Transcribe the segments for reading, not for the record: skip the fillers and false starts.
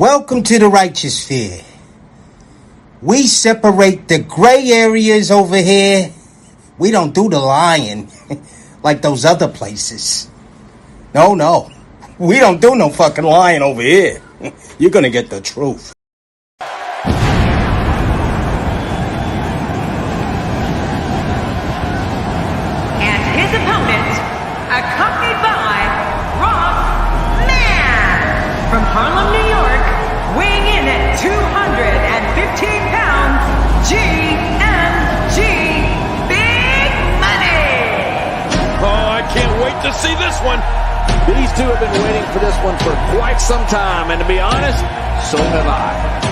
Welcome to the righteous sphere. We separate the gray areas over here. We don't do the lying like those other places. No. We don't do no fucking lying over here. You're gonna get the truth. And his opponent, accompanied by Ross Man from Harlem, New York, weighing in at 215 pounds, GMG Big Money. Oh, I can't wait to see this one. These two have been waiting for this one for quite some time, and to be honest, so have I.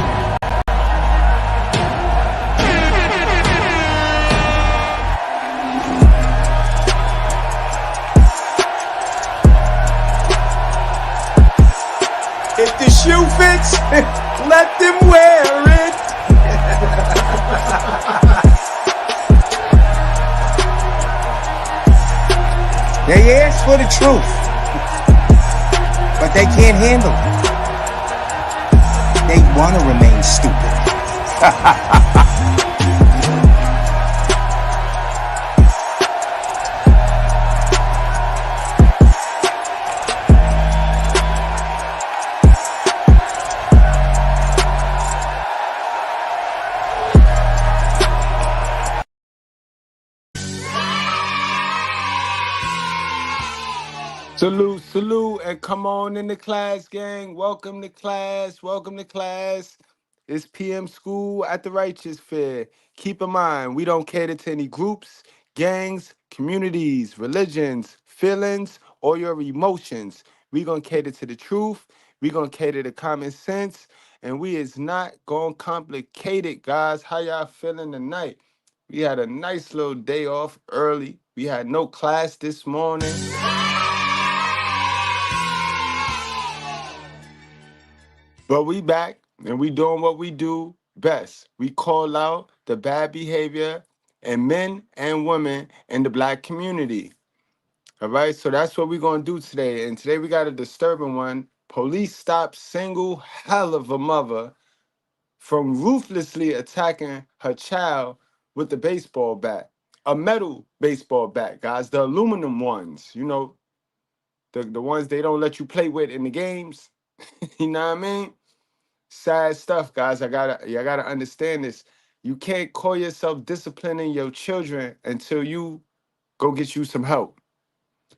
If the shoe fits, let them wear it. They ask for the truth, but they can't handle it. They want to remain stupid. Salute, and come on in the class, gang. Welcome to class. It's PM School at the Righteous Fair. Keep in mind, we don't cater to any groups, gangs, communities, religions, feelings, or your emotions. We gonna cater to the truth. We gonna cater to common sense, and we is not gonna complicate it, guys. How y'all feeling tonight? We had a nice little day off early. We had no class this morning. But we back and we doing what we do best. We call out the bad behavior in men and women in the Black community. All right, so that's what we're gonna do today. And today we got a disturbing one. Police stopped single hell of a mother from ruthlessly attacking her child with a baseball bat. A metal baseball bat, guys, the aluminum ones, the ones they don't let you play with in the games. You know what I mean? Sad stuff, guys. You gotta understand this. You can't call yourself disciplining your children until you go get you some help.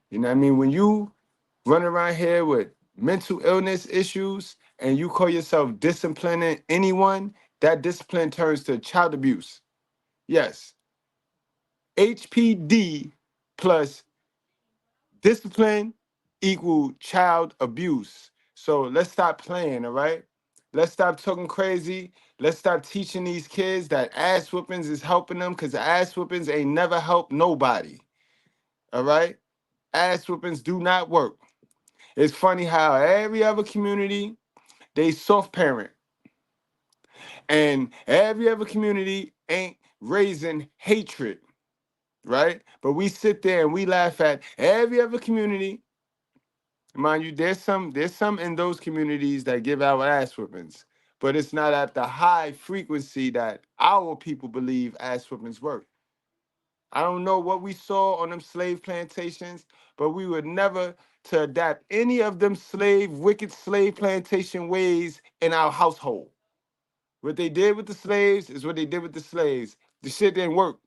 You know what I mean? When you run around here with mental illness issues and you call yourself disciplining anyone, that discipline turns to child abuse. Yes. HPD plus discipline equal child abuse. So let's stop playing, all right? Let's stop talking crazy. Let's stop teaching these kids that ass whoopings is helping them, because ass whoopings ain't never helped nobody. All right? Ass whoopings do not work. It's funny how every other community, they soft parent. And every other community ain't raising hatred, right? But we sit there and we laugh at every other community. Mind you, there's some in those communities that give out ass whoopings, but it's not at the high frequency that our people believe ass whoopings work. I don't know what we saw on them slave plantations, but we would never to adapt any of them wicked slave plantation ways in our household. What they did with the slaves is what they did with the slaves. The shit didn't work.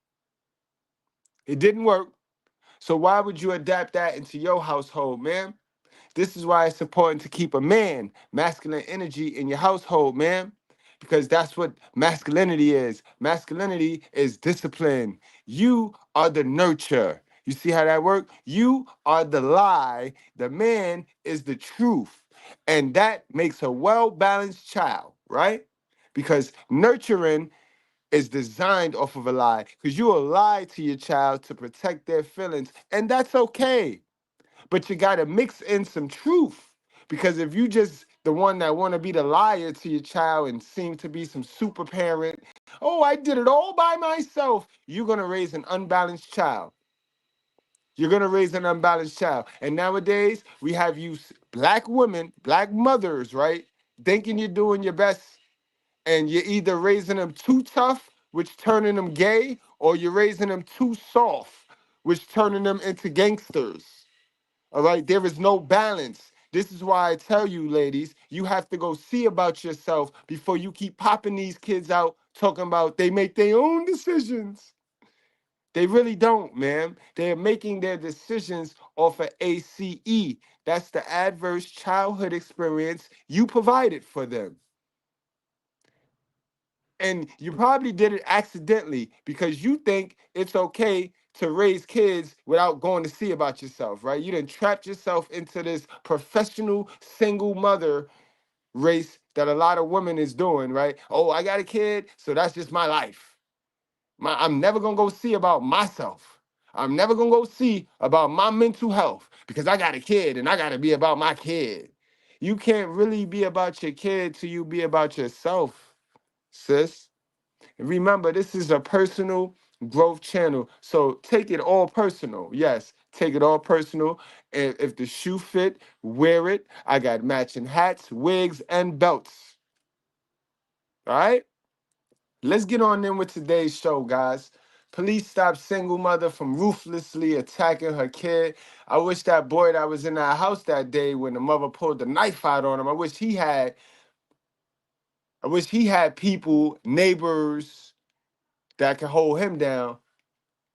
It didn't work. So why would you adapt that into your household, man? This is why it's important to keep a man, masculine energy in your household, man. Because that's what masculinity is. Masculinity is discipline. You are the nurture. You see how that works? You are the lie. The man is the truth. And that makes a well-balanced child, right? Because nurturing is designed off of a lie. Because you will lie to your child to protect their feelings. And that's okay. But you got to mix in some truth, because if you just the one that want to be the liar to your child and seem to be some super parent, oh, I did it all by myself, you're going to raise an unbalanced child. You're going to raise an unbalanced child. And nowadays, we have you black women, black mothers, right? thinking you're doing your best, and you're either raising them too tough, which turning them gay, or you're raising them too soft, which turning them into gangsters. All right, there is no balance. This is why I tell you, ladies, you have to go see about yourself before you keep popping these kids out talking about they make their own decisions. They really don't, man. They're making their decisions off of ACE. That's the adverse childhood experience you provided for them. And you probably did it accidentally because you think it's okay to raise kids without going to see about yourself, right? You done trapped yourself into this professional single mother race that a lot of women is doing, right? Oh, I got a kid, so that's just my life. I'm never gonna go see about myself. I'm never gonna go see about my mental health because I got a kid and I gotta be about my kid. You can't really be about your kid till you be about yourself, sis. Remember, this is a personal growth channel. So take it all personal. Yes, take it all personal. And if the shoe fit, wear it. I got matching hats, wigs, and belts. All right? Let's get on in with today's show, guys. Police stopped single mother from ruthlessly attacking her kid. I wish that boy that was in that house that day when the mother pulled the knife out on him, I wish he had people, neighbors that could hold him down.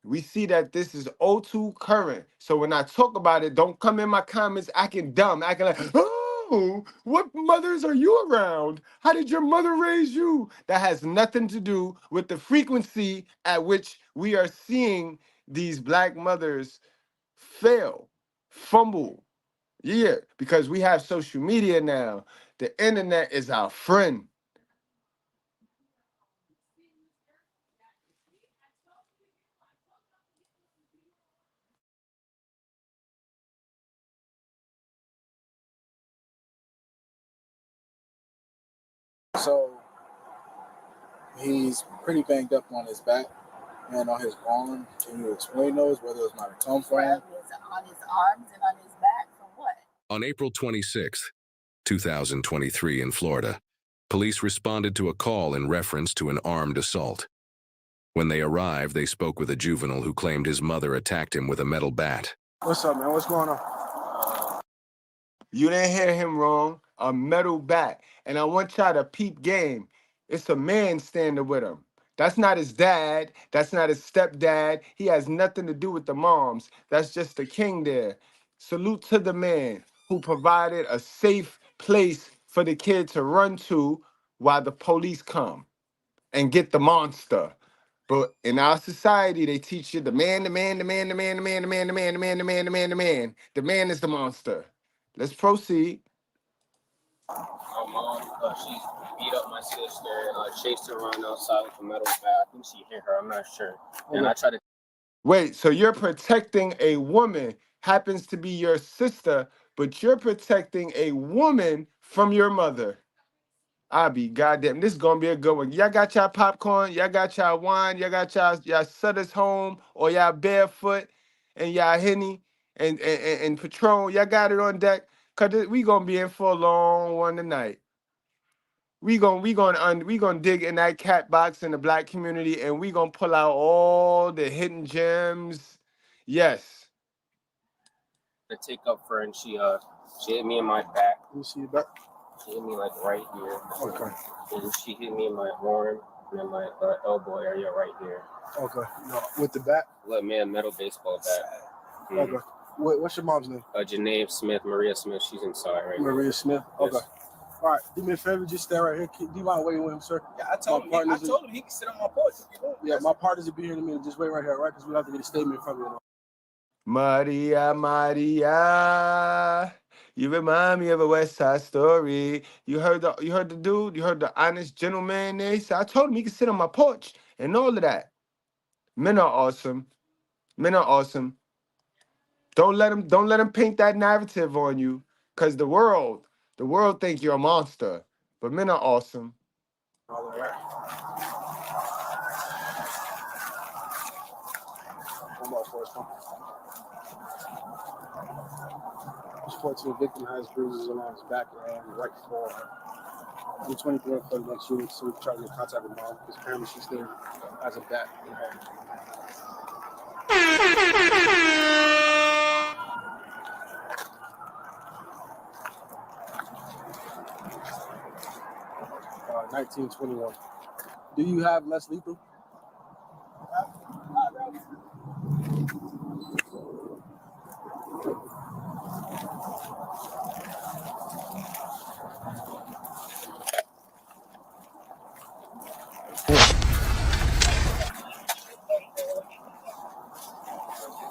We see that this is O2 current. So when I talk about it, don't come in my comments acting dumb, acting like, oh, what mothers are you around? How did your mother raise you? That has nothing to do with the frequency at which we are seeing these black mothers fail, fumble. Yeah, because we have social media now. The internet is our friend. So he's pretty banged up on his back and on his arm. Can you explain those, where those might have come from? On his arms and on his back, from what? On April 26, 2023 in Florida, police responded to a call in reference to an armed assault. When they arrived, they spoke with a juvenile who claimed his mother attacked him with a metal bat. What's up, man? What's going on? You didn't hear him wrong. A metal bat. And I want y'all to peep game. It's a man standing with him. That's not his dad. That's not his stepdad. He has nothing to do with the moms. That's just the king there. Salute to the man who provided a safe place for the kid to run to while the police come and get the monster. But in our society, they teach you the man, the man, the man, the man, the man, the man, the man, the man, the man, the man, the man. The man is the monster. Let's proceed. My mom, she beat up my sister, chased her around outside with a metal bat. I think she hit her, I'm not sure. And I tried to. Wait, so you're protecting a woman, happens to be your sister, but you're protecting a woman from your mother. I'll be goddamn. This is gonna be a good one. Y'all got y'all popcorn, y'all got y'all wine, y'all got y'all Sutter's home, or y'all barefoot and y'all Henny and Patron. Y'all got it on deck. Cause we gonna be in for a long one tonight. We gonna dig in that cat box in the black community, and we gonna pull out all the hidden gems. Yes. To take up for her, and she hit me in my back. Let me see your back. She hit me like right here. Okay. And she hit me in my arm and in my elbow area right here. Okay. No, with the bat? Let me a metal baseball bat. Okay. What's your mom's name? Janae Smith, Maria Smith. She's inside right now. Maria Smith? Yes. Okay. All right. Do me a favor. Just stay right here. Do you mind waiting with him, sir? Yeah, I told him he can sit on my porch if you want. Yeah, my partners will be here in a minute. Just wait right here, all right? Because we have to get a statement from you. Maria, Maria, you remind me of a West Side Story. You heard the dude? You heard the honest gentleman there? He said, I told him he could sit on my porch and all of that. Men are awesome. Men are awesome. Don't let him paint that narrative on you. Cause the world think you're a monster. But men are awesome. All right. One more for us, huh? This 14 victim has bruises along his back and right forearm. The 24th for the next unit, so we can try to get contact with mom because apparently she still has a bat in her hand. 1921. Do you have less lethal?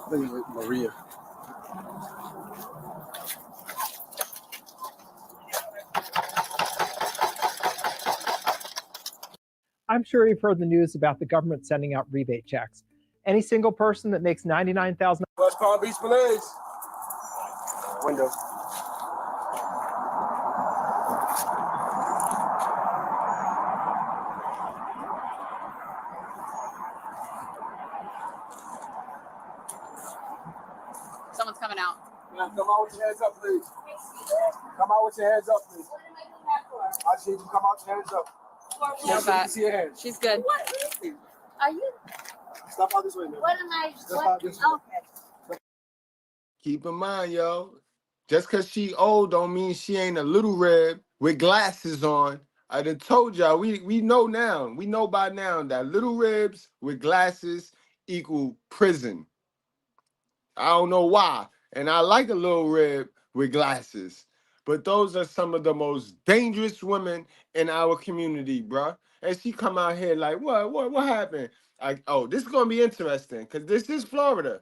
I think it's Maria. I'm sure you've heard the news about the government sending out rebate checks. Any single person that makes $99,000. West Palm Beach Police. Window. Someone's coming out. Now come out with your hands up, please. Come out with your hands up, please. I just need you to come out with your hands up. No, but See your hands. she's good. Are you? Stop out this way, man. What am I? Step out this way. Okay. Keep in mind, yo, just because she old don't mean she ain't a little rib with glasses on. I done told y'all, we know now. We know by now that little ribs with glasses equal prison. I don't know why. And I like a little rib with glasses. But those are some of the most dangerous women in our community, bruh. And she come out here like, what happened? Oh, this is gonna be interesting, because this is Florida.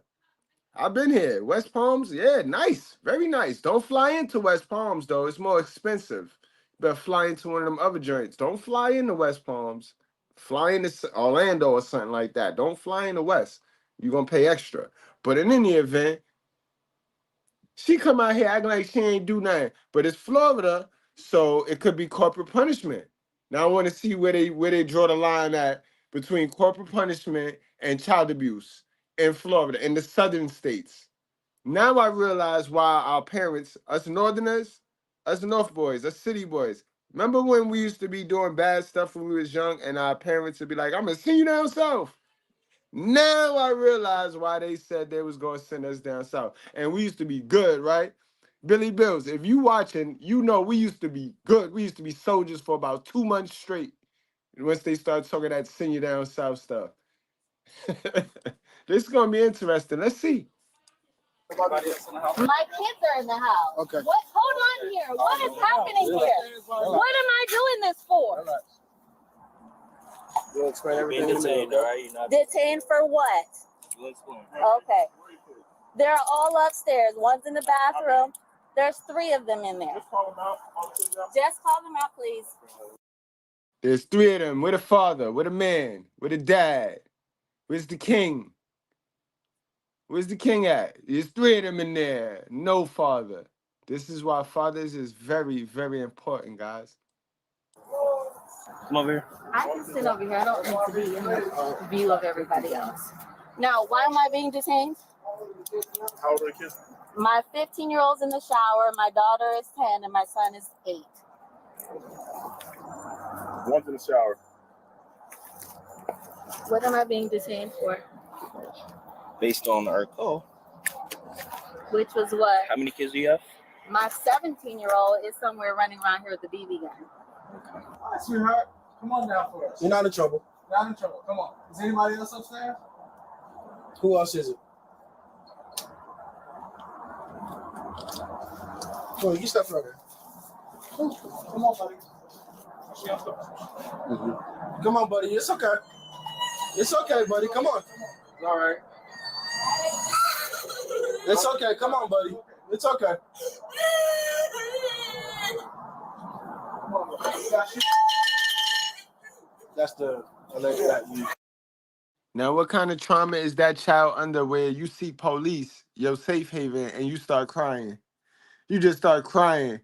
I've been here. West Palms, yeah, nice. Very nice. Don't fly into West Palms, though. It's more expensive. You better fly into one of them other joints. Don't fly into West Palms. Fly into Orlando or something like that. Don't fly into West. You're going to pay extra. But in any event, she come out here acting like she ain't do nothing. But it's Florida, so it could be corporal punishment. Now I want to see where they draw the line at between corporal punishment and child abuse in Florida, in the southern states. Now I realize why our parents, us northerners, us north boys, us city boys, remember when we used to be doing bad stuff when we was young and our parents would be like, I'm going to send you down south. Now I realize why they said they was going to send us down south. And we used to be good, right? Billy Bills, if you watching, you know we used to be good. We used to be soldiers for about 2 months straight. Once they start talking that send you down south stuff. This is going to be interesting. Let's see. My kids are in the house. Okay. What? Hold on here. What is happening here? What am I doing this for? You'll explain everything. Detained, all right? You're not Detained for what? You'll explain. Okay. They're all upstairs. One's in the bathroom. There's 3 of them in there. Just call them out, please. There's 3 of them. With a father, with a man, with a dad. Where's the king? Where's the king at? There's 3 of them in there. No father. This is why fathers is very, very important, guys. Come over here. I can sit over here. I don't need to be in the view of everybody else. Now, why am I being detained? How old are the kids? My 15-year-old's in the shower. My daughter is 10, and my son is 8. One's in the shower. What am I being detained for? Based on our call. Which was what? How many kids do you have? My 17-year-old is somewhere running around here with the BB gun. Sweetheart, come on down for us. You're not in trouble. Not in trouble. Come on. Is anybody else upstairs? Who else is it? Come on, you step right there. Come on, buddy. Come on, buddy. It's okay. It's okay, buddy. Come on. It's all right. It's okay. Come on, buddy. It's okay. Come on, buddy. You got you. That's the alleged that you. Now, what kind of trauma is that child under where you see police, your safe haven, and you start crying? You just start crying.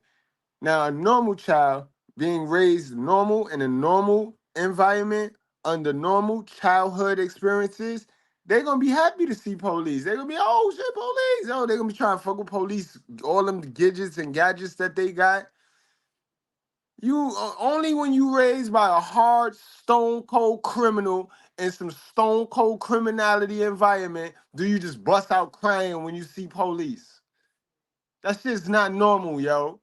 Now, a normal child being raised normal in a normal environment under normal childhood experiences, they're going to be happy to see police. They're going to be, oh, shit, police. Oh, they're going to be trying to fuck with police, all them gadgets and gadgets that they got. Only when you raised by a hard, stone cold criminal in some stone cold criminality environment do you just bust out crying when you see police. That shit's not normal, yo.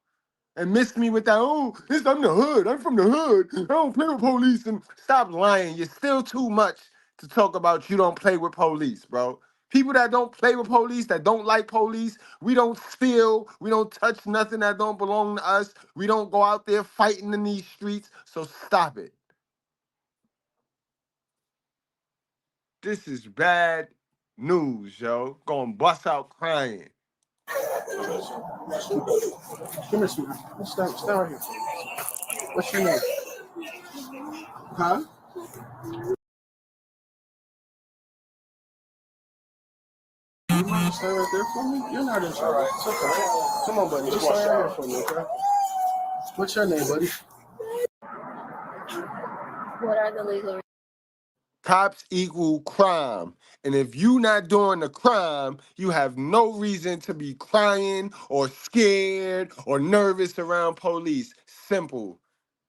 And miss me with that, oh, I'm the hood. I'm from the hood. I don't play with police. And stop lying. You're still too much to talk about you don't play with police, bro. People that don't play with police, that don't like police, we don't steal. We don't touch nothing that don't belong to us. We don't go out there fighting in these streets. So stop it. This is bad news, yo. Gonna bust out crying. Come here, sweetheart. Stay right here. What's your name? Huh? You want to stay right there for me? You're not in trouble. It's okay. Come on, buddy. Just stay right here for me, okay? What's your name, buddy? What are the legal? Cops equal crime. And if you not doing the crime, you have no reason to be crying or scared or nervous around police. Simple.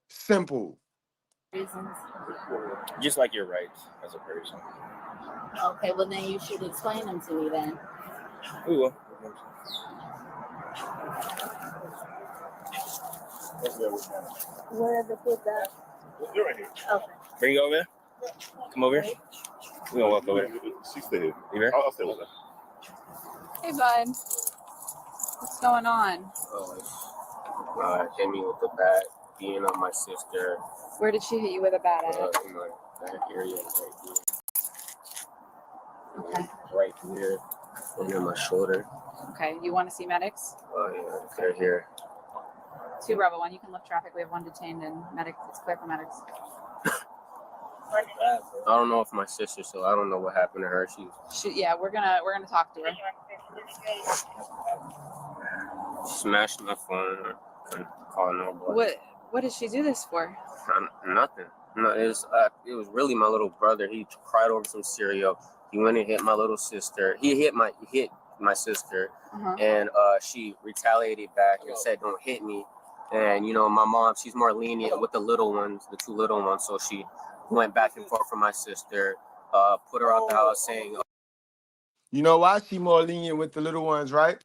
Simple. Reasons. Just like your rights as a person. Okay, well then you should explain them to me then. We will. Where are the kids at? They're right here. Okay. Bring you over here. Come over here. We're gonna walk over here. She's still here. You here? I'll stay with her. Hey, bud. What's going on? Hit me with the bat, being on my sister. Where did she hit you with a bat at? In my back area, right here. Okay. Right here, under my shoulder. Okay. You want to see medics? Oh yeah, they're here. 2 Bravo 1. You can lift traffic. We have 1 detained and medics. It's clear for medics. I don't know if my sister, so I don't know what happened to her. Yeah, we're gonna talk to her. Smashed my phone. Couldn't call nobody. What did she do this for? Nothing. No, it was really my little brother. He cried over some cereal. He went and hit my little sister. He hit my sister, and she retaliated back and said, "Don't hit me." And you know, my mom, she's more lenient with the little ones, the 2 little ones. So she went back and forth for my sister, put her out the house, saying, You know why she more lenient with the little ones, right?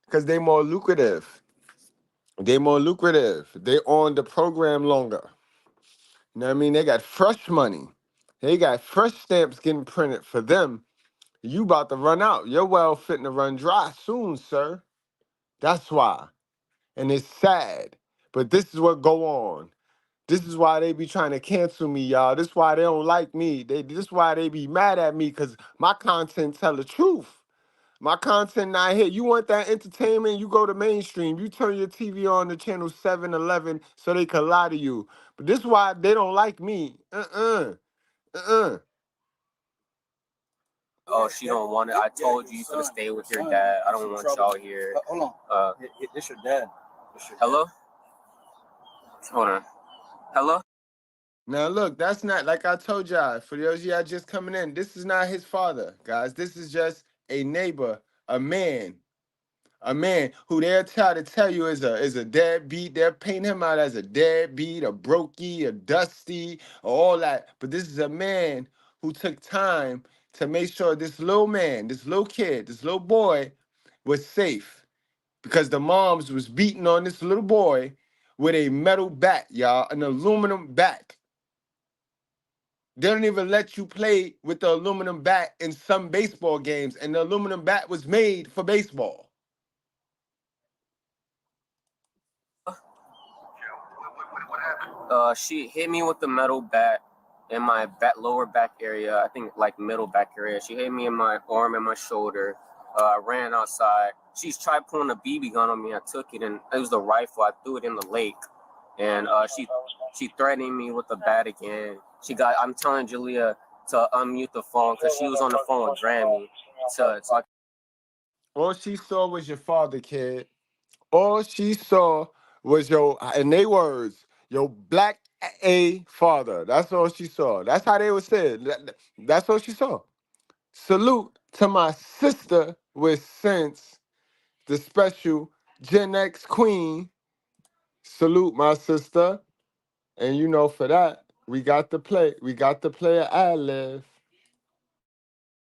Because they more lucrative. They on the program longer. You know what I mean? They got fresh money. They got fresh stamps getting printed for them. You about to run out. Your well fitting to run dry soon, sir. That's why. And it's sad. But this is what go on. This is why they be trying to cancel me, y'all. This is why they don't like me. This is why they be mad at me, because my content tell the truth. My content not here. You want that entertainment, you go to mainstream. You turn your TV on to channel 711 so they can lie to you. But this is why they don't like me. "Oh, she don't want it. I told you to stay with your dad. I don't want y'all here." Hold on. This your dad. Hello? Hold on. Hello? Now look, that's not, like I told y'all, for those of y'all just coming in, this is not his father, guys. This is just a neighbor, a man who they'll try to tell you is a deadbeat. They're painting him out as a deadbeat, a brokey, a dusty, all that. But this is a man who took time to make sure this little man, this little kid, this little boy was safe, because the moms was beating on this little boy with a metal bat, y'all, an aluminum bat. They don't even let you play with the aluminum bat in some baseball games, and the aluminum bat was made for baseball. She hit me with the metal bat in my lower back area. I think like middle back area. She hit me in my arm and my shoulder. I ran outside. She's tried pulling a BB gun on me. I took it, and it was the rifle. I threw it in the lake, and she threatened me with the bat again. I'm telling Jalea to unmute the phone because she was on the phone with Grammy. All she saw was your father, kid. All she saw was in their words, your black A father. That's all she saw. That's how they would say it. That's all she saw. Salute to my sister with sense, the special Gen X queen. Salute, my sister. And you know, for that, we got to play an ad-lib.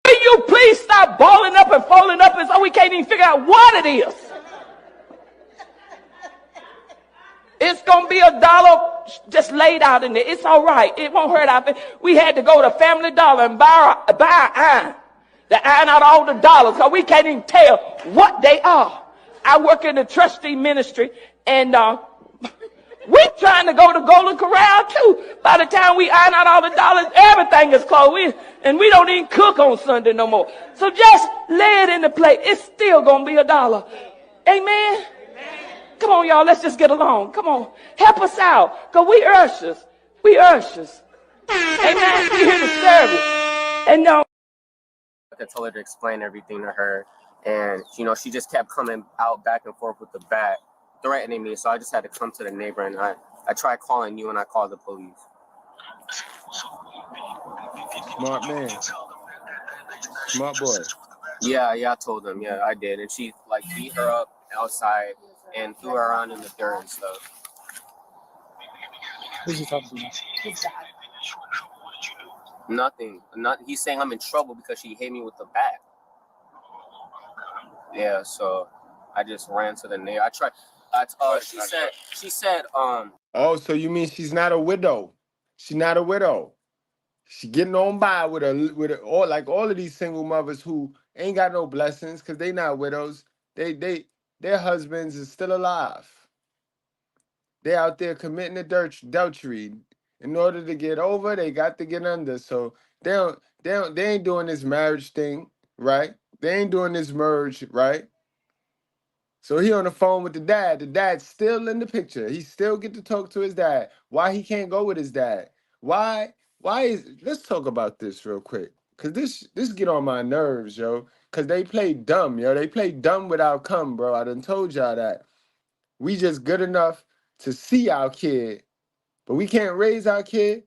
Will you please stop balling up and folding up and so we can't even figure out what it is? It's going to be $1 just laid out in there. It's all right. It won't hurt our feelings. We had to go to Family Dollar and buy iron. To iron out all the dollars because we can't even tell what they are. I work in the trustee ministry and we're trying to go to Golden Corral too. By the time we iron out all the dollars, everything is closed. And we don't even cook on Sunday no more. So just lay it in the plate. It's still going to be $1. Amen? Come on, y'all. Let's just get along. Come on. Help us out. Because we ushers. We ushers. Amen? We here to serve you. And I told her to explain everything to her. And, you know, she just kept coming out back and forth with the bat, threatening me. So I just had to come to the neighbor. And I tried calling you and I called the police. Smart man. Smart boy. Yeah, I told them. Yeah, I did. And she, like, beat her up outside and threw her around in the dirt and stuff. Who's he talking to? His dad. Nothing. He's saying I'm in trouble because she hit me with the bat. Yeah, so I just ran to the neighbor. I tried. She said. Oh, so you mean she's not a widow? She's not a widow. She getting on by with all like all of these single mothers who ain't got no blessings because they not widows. Their husbands is still alive. They out there committing adultery. In order to get over, they got to get under. So they ain't doing this marriage thing, right? They ain't doing this merge, right? So he on the phone with the dad. The dad's still in the picture. He still get to talk to his dad. Why he can't go with his dad? Why is, let's talk about this real quick. Cause this get on my nerves, yo. Cause they play dumb, yo. They play dumb without cum, bro. I done told y'all that. We just good enough to see our kid, but we can't raise our kid.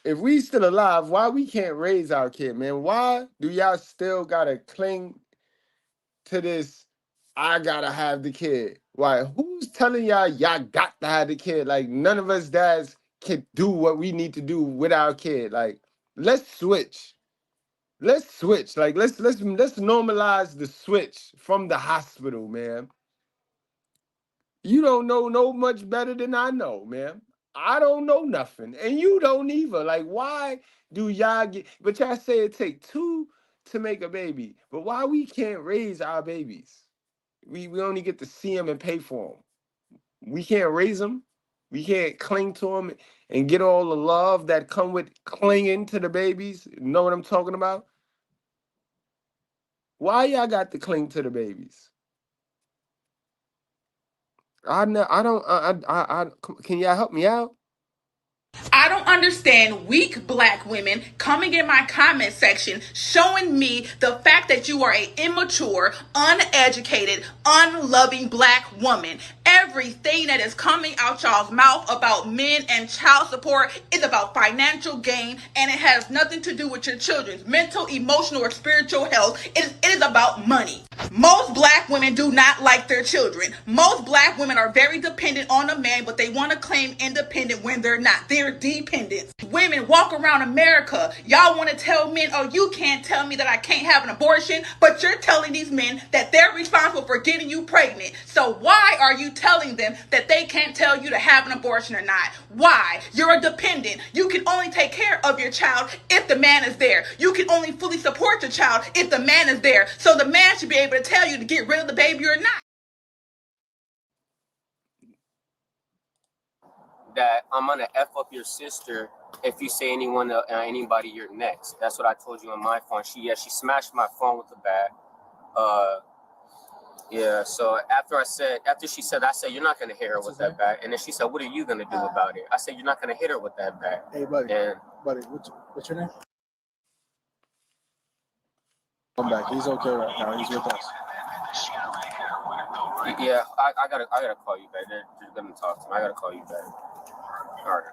If we still alive, why we can't raise our kid, man? Why do y'all still gotta cling to this? I gotta have the kid. Why? Who's telling y'all got to have the kid? Like none of us dads can do what we need to do with our kid. Like let's switch. Let's switch. Like let's normalize the switch from the hospital, man. You don't know no much better than I know, man. I don't know nothing, and you don't either. Like, why do y'all get? But y'all say it take two to make a baby, but why we can't raise our babies? We only get to see them and pay for them. We can't raise them. We can't cling to them and get all the love that come with clinging to the babies. You know what I'm talking about? Why y'all got to cling to the babies? Can y'all help me out? I don't understand weak black women coming in my comment section showing me the fact that you are an immature, uneducated, unloving black woman. Everything that is coming out y'all's mouth about men and child support is about financial gain, and it has nothing to do with your children's mental, emotional, or spiritual health. It is about money. Most black women do not like their children. Most black women are very dependent on a man, but they want to claim independent when they're not. They're dependent. Women walk around America. Y'all want to tell men, oh, you can't tell me that I can't have an abortion, but you're telling these men that they're responsible for getting you pregnant. So why are you telling them that they can't tell you to have an abortion or not? Why? You're a dependent. You can only take care of your child if the man is there. You can only fully support your child if the man is there. So the man should be able to tell you to get rid of the baby or not. That I'm gonna F up your sister if you say anybody you're next. That's what I told you on my phone. She smashed my phone with the bat. So after she said, I said, you're not gonna hit her with that bat. And then she said, what are you gonna do about it? I said, you're not gonna hit her with that bat. Hey, buddy. And What's your name? Come back. He's okay right now. He's with us. Yeah, I gotta call you back. They're gonna talk to me. I gotta call you back. All right.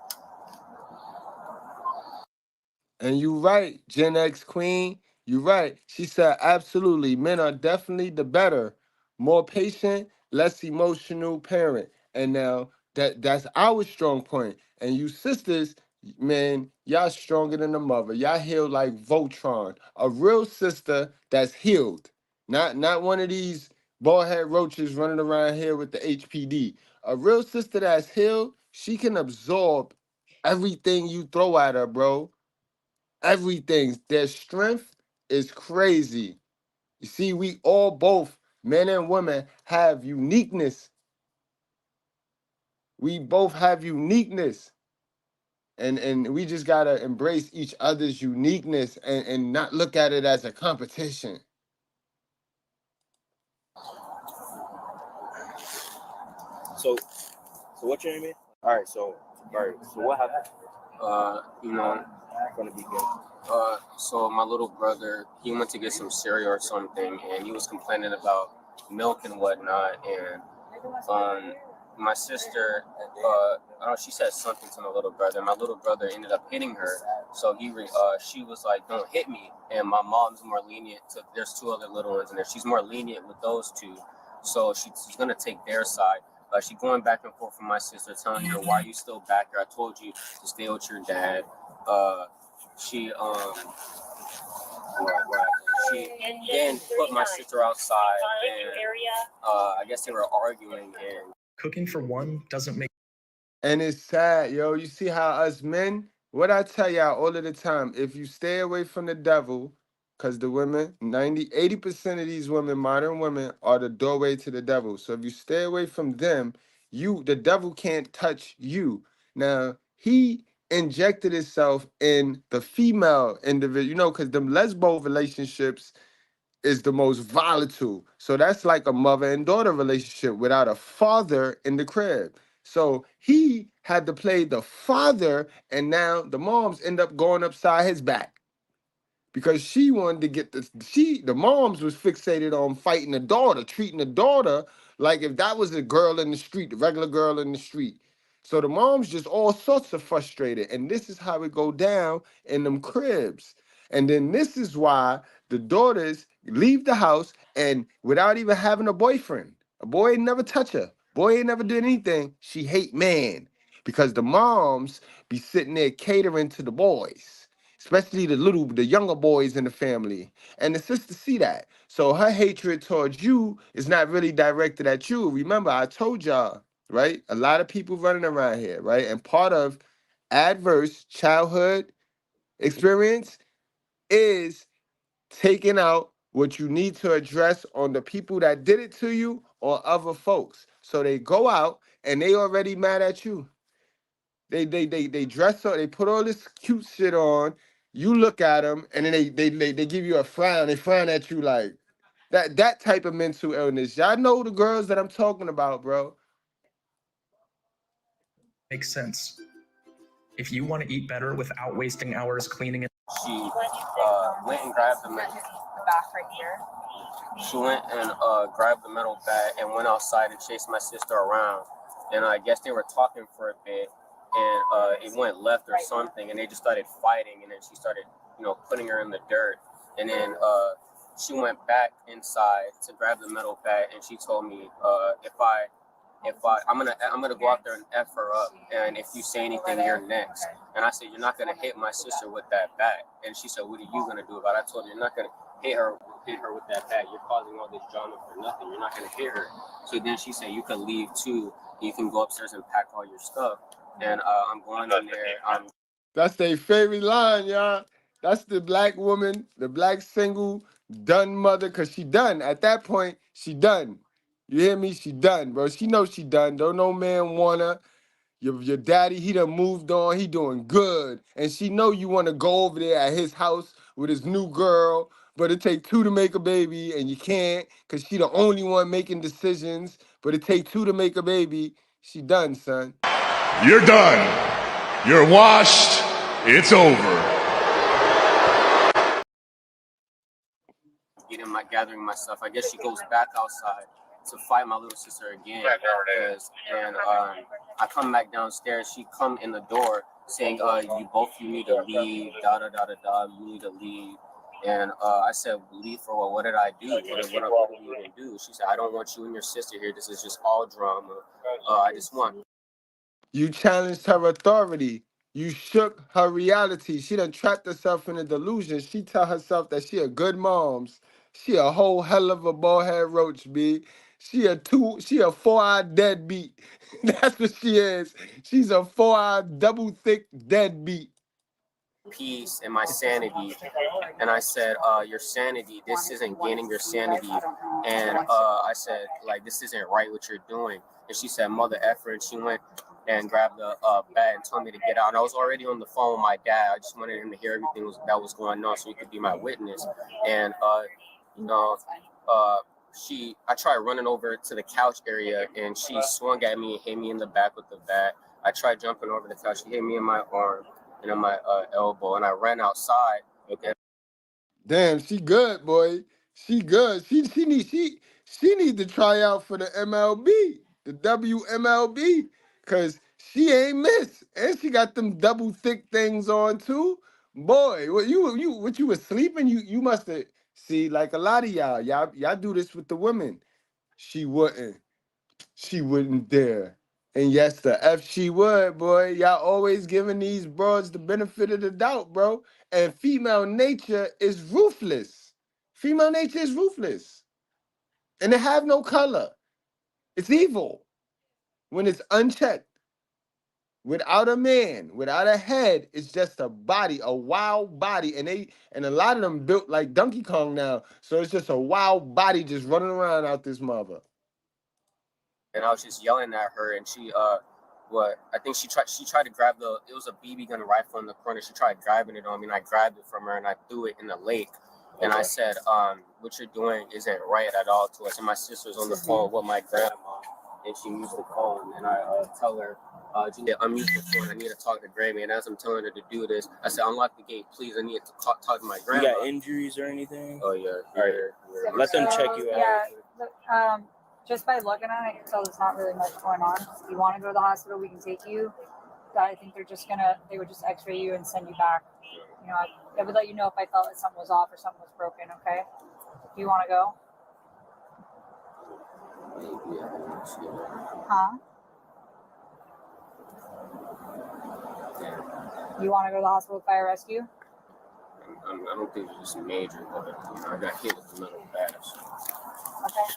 And you right, Gen X Queen. You right. She said, absolutely. Men are definitely the better, more patient, less emotional parent. And now That's our strong point. And you sisters, man, y'all stronger than the mother. Y'all healed like Voltron. A real sister that's healed. Not one of these bald head roaches running around here with the HPD. A real sister that's healed, she can absorb everything you throw at her, bro. Everything. Their strength is crazy. You see, we all both, men and women, have uniqueness. We both have uniqueness. And we just gotta embrace each other's uniqueness and not look at it as a competition. So what's your name is? All right, so what happened? You know, From the beginning. So my little brother, he went to get some cereal or something, and he was complaining about milk and whatnot. And my sister, I don't know, she said something to my little brother. My little brother ended up hitting her, so she was like, "Don't hit me." And my mom's more lenient. There's two other little ones in there. She's more lenient with those two, so she's gonna take their side. She going back and forth with my sister, telling her, "Why are you still back here? I told you to stay with your dad." She then put my sister outside, and I guess they were arguing. And cooking for one doesn't make. And it's sad, yo. You see how us men, what I tell y'all all of the time, if you stay away from the devil, because the women, 80% of these women, modern women, are the doorway to the devil. So if you stay away from them, the devil can't touch you. Now, he injected himself in the female individual, because them lesbo relationships is the most volatile. So that's like a mother and daughter relationship without a father in the crib. So he had to play the father, and now the moms end up going upside his back because she wanted to get the moms was fixated on fighting the daughter, treating the daughter like if that was a girl in the street, the regular girl in the street. So the moms just all sorts of frustrated, and this is how it go down in them cribs. And then this is why the daughters leave the house and without even having a boyfriend. A boy ain't never touch her. Boy ain't never did anything. She hate man because the moms be sitting there catering to the boys, especially the younger boys in the family. And the sisters see that. So her hatred towards you is not really directed at you. Remember, I told y'all, right? A lot of people running around here, right? And part of adverse childhood experience is taking out what you need to address on the people that did it to you or other folks. So they go out and they already mad at you. They dress up, they put all this cute shit on. You look at them and then they give you a frown. They frown at you like that type of mental illness. Y'all know the girls that I'm talking about, bro. Makes sense. If you want to eat better without wasting hours cleaning it. She went and grabbed the metal back right here. She went and grabbed the metal bat and went outside and chased my sister around. And I guess they were talking for a bit, and it went left or something, and they just started fighting. And then she started, putting her in the dirt. And then she went back inside to grab the metal bat, and she told me, I'm gonna go out there and F her up, and if you say anything, you're next. And I said, you're not gonna hit my sister with that bat. And she said, what are you gonna do about it? I told her, you're not gonna hit her with that bat. You're causing all this drama for nothing. You're not gonna hit her. So then she said, you can leave too. You can go upstairs and pack all your stuff. And I'm going in there. That's their favorite line, y'all. That's the black woman, the black single done mother, cause she done. At that point, she done. You hear me? She done, bro. She knows she done. Don't no man want her. Your daddy, he done moved on. He doing good. And she know you want to go over there at his house with his new girl, but it take two to make a baby, and you can't because she the only one making decisions, but it take two to make a baby. She done, son. You're done. You're washed. It's over. Gathering my stuff. I guess she goes back outside to fight my little sister again. And I come back downstairs. She come in the door saying, you need to leave, you need to leave. And I said, leave for what? What did I do? What did you even do? She said, I don't want you and your sister here. This is just all drama. I just want You challenged her authority. You shook her reality. She done trapped herself in a delusion. She tell herself that she a good moms. She a whole hell of a bald-head roach, B. She a 4-eye deadbeat. That's what she is. She's a 4-eye double thick deadbeat. Peace and my sanity, and I said, your sanity, this isn't gaining your sanity, and I said, like, this isn't right what you're doing, and she said, mother effer, and she went and grabbed the bat and told me to get out, and I was already on the phone with my dad. I just wanted him to hear everything that was going on so he could be my witness, and you know, I tried running over to the couch area, and she swung at me and hit me in the back with the bat. I tried jumping over the couch, she hit me in my arm and on my elbow, and I ran outside. Okay. Damn, she good, boy. She good. She need to try out for the MLB, the WMLB, cause she ain't miss, and she got them double thick things on too. Boy, what you was sleeping? You must have see like a lot of y'all do this with the women. She wouldn't. She wouldn't dare. And yes, the F she would, boy. Y'all always giving these broads the benefit of the doubt, bro. And female nature is ruthless. Female nature is ruthless. And it have no color. It's evil when it's unchecked. Without a man, without a head, it's just a body, a wild body. And a lot of them built like Donkey Kong now. So it's just a wild body just running around out this mother. And I was just yelling at her, and she I think she tried to grab it was a BB gun rifle in the corner. She tried grabbing it on me, and I grabbed it from her and I threw it in the lake. And I said, what you're doing isn't right at all to us. And my sister's on the phone with my grandma, and she used the phone, and I tell her, Julia, unmute the phone. I need to talk to Grammy. And as I'm telling her to do this, I said, unlock the gate, please. I need to talk to my grandma. You got injuries or anything? Oh, yeah. All right. Let them check you out. Yeah, just by looking at it, I can tell there's not really much going on. If you want to go to the hospital, we can take you. But I think they would just x-ray you and send you back. You know, I would let you know if I felt like something was off or something was broken, okay? Do you want to go? Huh? You want to go to the hospital with fire rescue? I don't think it's major, but I got hit with the metal bat. Okay.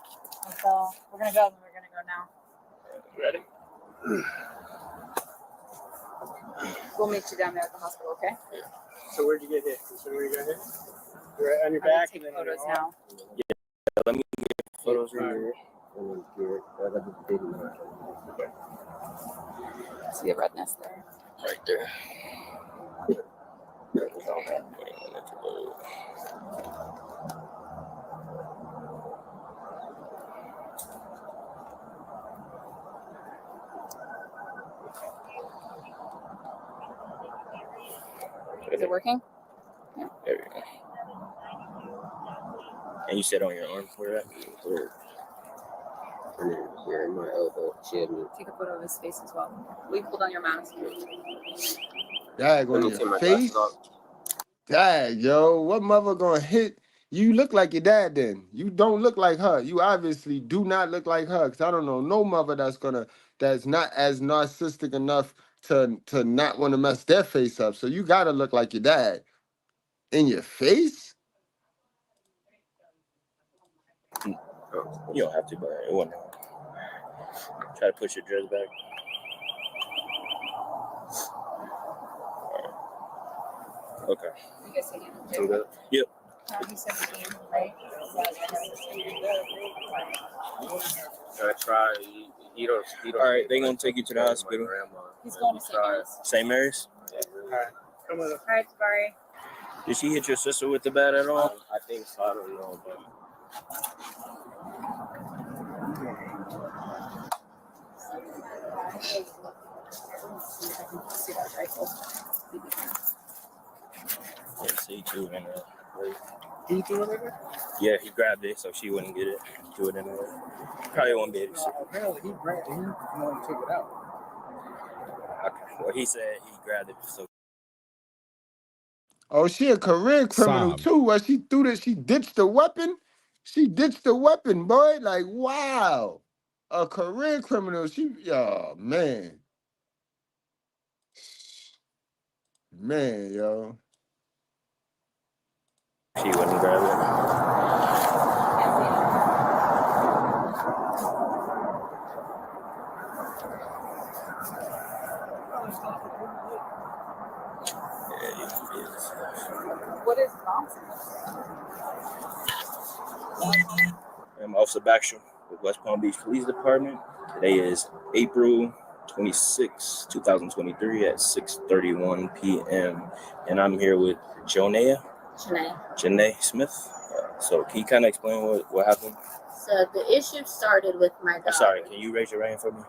So we're going to go, and we're going to go now. Ready? We'll meet you down there at the hospital, okay? Yeah. So where'd you get hit? So where you got hit? You're right on your back. Take photos now. Yeah, let me get photos right here. See a redness there. Right there. Is it working? Yeah. There we go. And you said on your arm, where at? Here, my elbow. She had me. Take a photo of his face as well. Will you pull down your mask? Dag on your face? Dag, yo. What mother gonna hit? You look like your dad then. You don't look like her. You obviously do not look like her. Because I don't know no mother that's not as narcissistic enough to not want to mess their face up. So you gotta look like your dad. In your face? You don't have to, but it wouldn't. Try to push your dress back. Right. Okay. You guys taking it? I'm good. Yep. He said he came, right? I try. You don't. All right, they're gonna take you to the hospital. He's going to St. Mary's. St. Mary's? All right. Come on. All right, Tabari. Did she hit your sister with the bat at all? I think so. I don't know, but. Yeah, see, too. He threw it in there? Yeah, he grabbed it so she wouldn't get it. Threw it in there. Probably won't be able to see. Apparently, he grabbed it. He took it out. Okay. Well, he said he grabbed it so. Oh, she a career criminal too. Well, she ditched the weapon. She ditched the weapon, boy. Like, wow. A career criminal. Oh, man. Man, yo. She wouldn't grab it. What is nonsense? I'm Officer Backstrom with West Palm Beach Police Department. Today is April 26, 2023 at 6:31 p.m. And I'm here with Janae Smith. So can you kind of explain what happened? So the issue started with my daughter. Sorry, can you raise your right hand for me?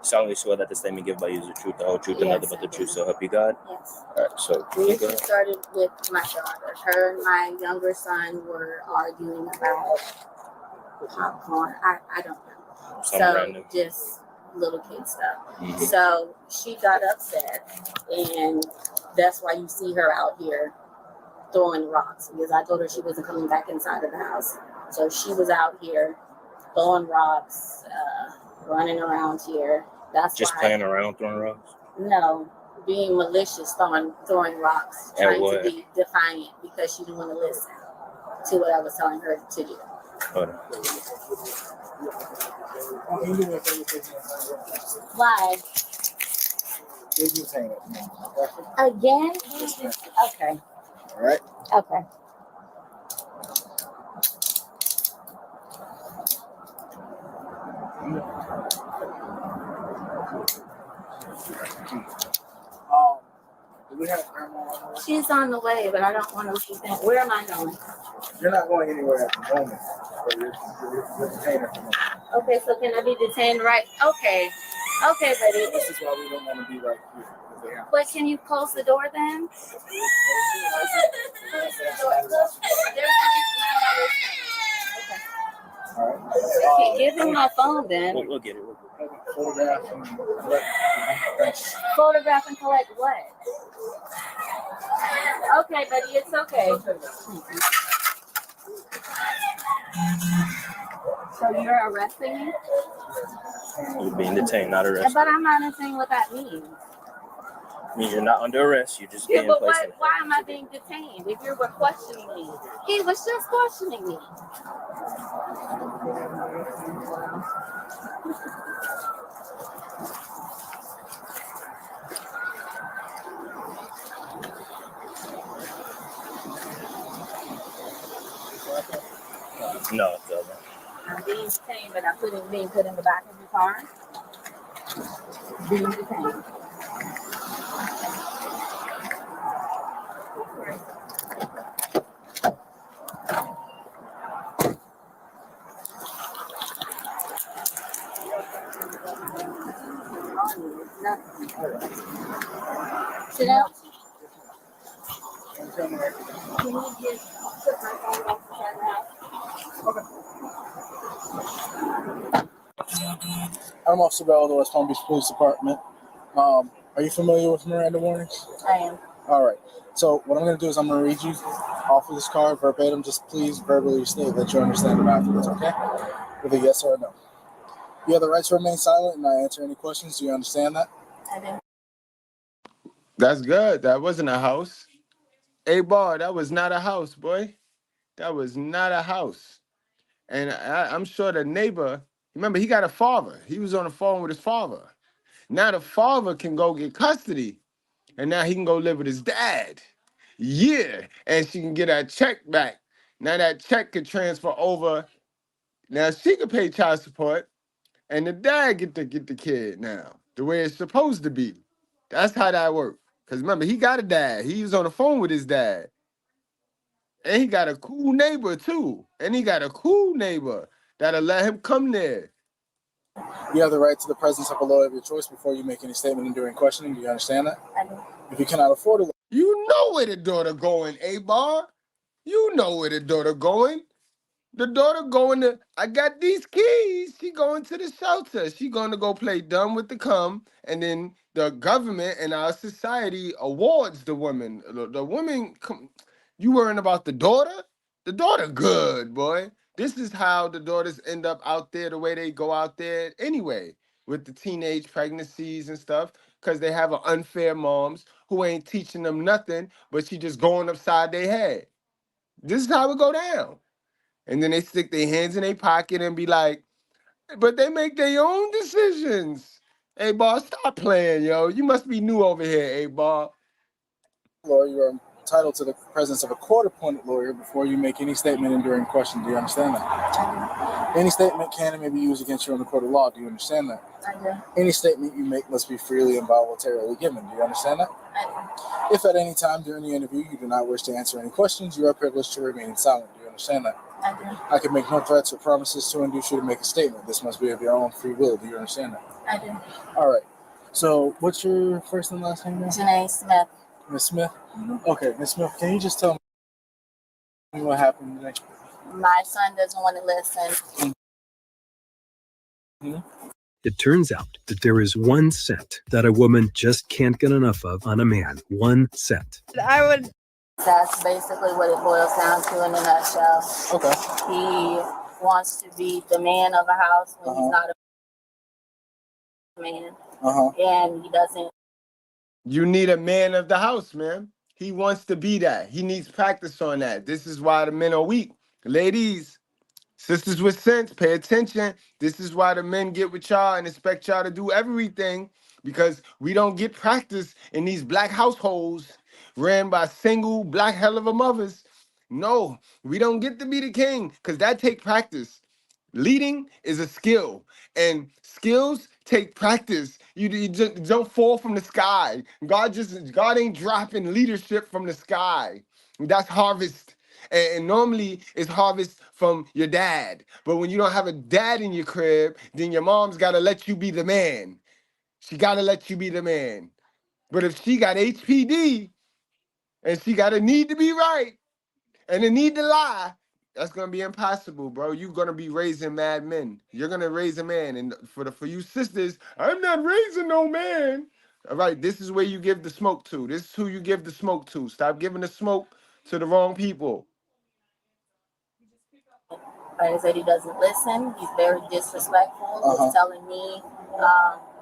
Solemnly swear that the statement given by you is the truth, the whole truth, and nothing but the truth, so help you God? Yes. All right, so The issue started with my daughter. Her and my younger son were arguing about popcorn. I don't know. Something random. Just little kid stuff. Mm-hmm. So she got upset, and that's why you see her out here throwing rocks, because I told her she wasn't coming back inside of the house. So she was out here throwing rocks, running around here. That's just why playing around throwing rocks? No, being malicious, throwing rocks, trying to be defiant because she didn't want to listen to what I was telling her to do. Why? Again? Okay. All right. Okay. Do we have grandma on the way? She's on the way, but I don't want to keep that. Where am I going? You're not going anywhere at the moment. So you're detained at the moment. Okay, so can I be detained right? Okay. Okay, buddy. This is why we don't want to be right here. But can you close the door then? Okay, give him my phone then. We'll get it. Photograph and collect what? Okay, buddy, it's okay. So you're arresting me? You're being detained, not arrested. But I'm not understanding what that means. I mean, you're not under arrest. You're just being but placed in. why am I being detained if you were questioning me? He was just questioning me. No, it doesn't. I'm being detained, but I'm being put in the back of the car. Being detained. Sit down. Can you just put my phone off the side of the house? I'm Officer Bell of the West Palm Beach Police Department. Are you familiar with Miranda warnings? I am. All right. So what I'm going to do is I'm going to read you off of this card verbatim. Just please verbally state that you understand them afterwards, okay? With a yes or a no. You have the right to remain silent and not answer any questions. Do you understand that? I do. That's good. That wasn't a house. Hey, bar, that was not a house, boy. That was not a house. And I'm sure the neighbor, remember, he got a father. He was on the phone with his father. Now the father can go get custody, and now he can go live with his dad. Yeah, and she can get that check back. Now that check could transfer over. Now she can pay child support, and the dad get to get the kid now, the way it's supposed to be. That's how that works. Because remember, he got a dad. He was on the phone with his dad. And he got a cool neighbor, too. And he got a cool neighbor that'll let him come there. You have the right to the presence of a lawyer of your choice before you make any statement and during questioning. Do you understand that? I do. If you cannot afford a You know where the daughter going, A-Bar. You know where the daughter going. The daughter going to, I got these keys. She going to the shelter. She going to go play dumb with the cum. And then the government and our society awards the women. The women, you worrying about the daughter? The daughter good, boy. This is how the daughters end up out there the way they go out there anyway with the teenage pregnancies and stuff. because they have an unfair moms who ain't teaching them nothing, but she just going upside their head. This is how it go down. And then they stick their hands in their pocket and be like, but they make their own decisions. Hey, boss, stop playing, yo. You must be new over here, hey, boss. Lawyer, you are entitled to the presence of a court-appointed lawyer before you make any statement and during question. Do you understand that? Any statement can and may be used against you in the court of law. Do you understand that? I do. Any statement you make must be freely and voluntarily given. Do you understand that? I do. If at any time during the interview you do not wish to answer any questions, you are privileged to remain silent. Do you understand that? I do. I can make no threats or promises to induce you to make a statement. This must be of your own free will. Do you understand that? I do. All right. So what's your first and last name now? Janae Smith. Miss Smith? Okay, Miss Smith, can you just tell me what happened today? My son doesn't want to listen. It turns out that there is one scent that a woman just can't get enough of on a man. One scent. I would. That's basically what it boils down to in a nutshell. Okay. He wants to be the man of a house when he's not a man. And he doesn't. You need a man of the house, man. He wants to be that. He needs practice on that. This is why the men are weak. Ladies, sisters with sense, pay attention. This is why the men get with y'all and expect y'all to do everything, because we don't get practice in these black households ran by single black hell of a mothers. No, we don't get to be the king because that take practice. Leading is a skill, and skills take practice. You just don't fall from the sky. God ain't dropping leadership from the sky. That's harvest. And normally it's harvest from your dad. But when you don't have a dad in your crib, then your mom's got to let you be the man. She got to let you be the man. But if she got HPD and she got a need to be right and a need to lie, that's gonna be impossible, bro. You're gonna be raising mad men. You're gonna raise a man, and for you sisters, I'm not raising no man. All right, this is where you give the smoke to. This is who you give the smoke to. Stop giving the smoke to the wrong people. Like I said, he doesn't listen. He's very disrespectful. He's telling me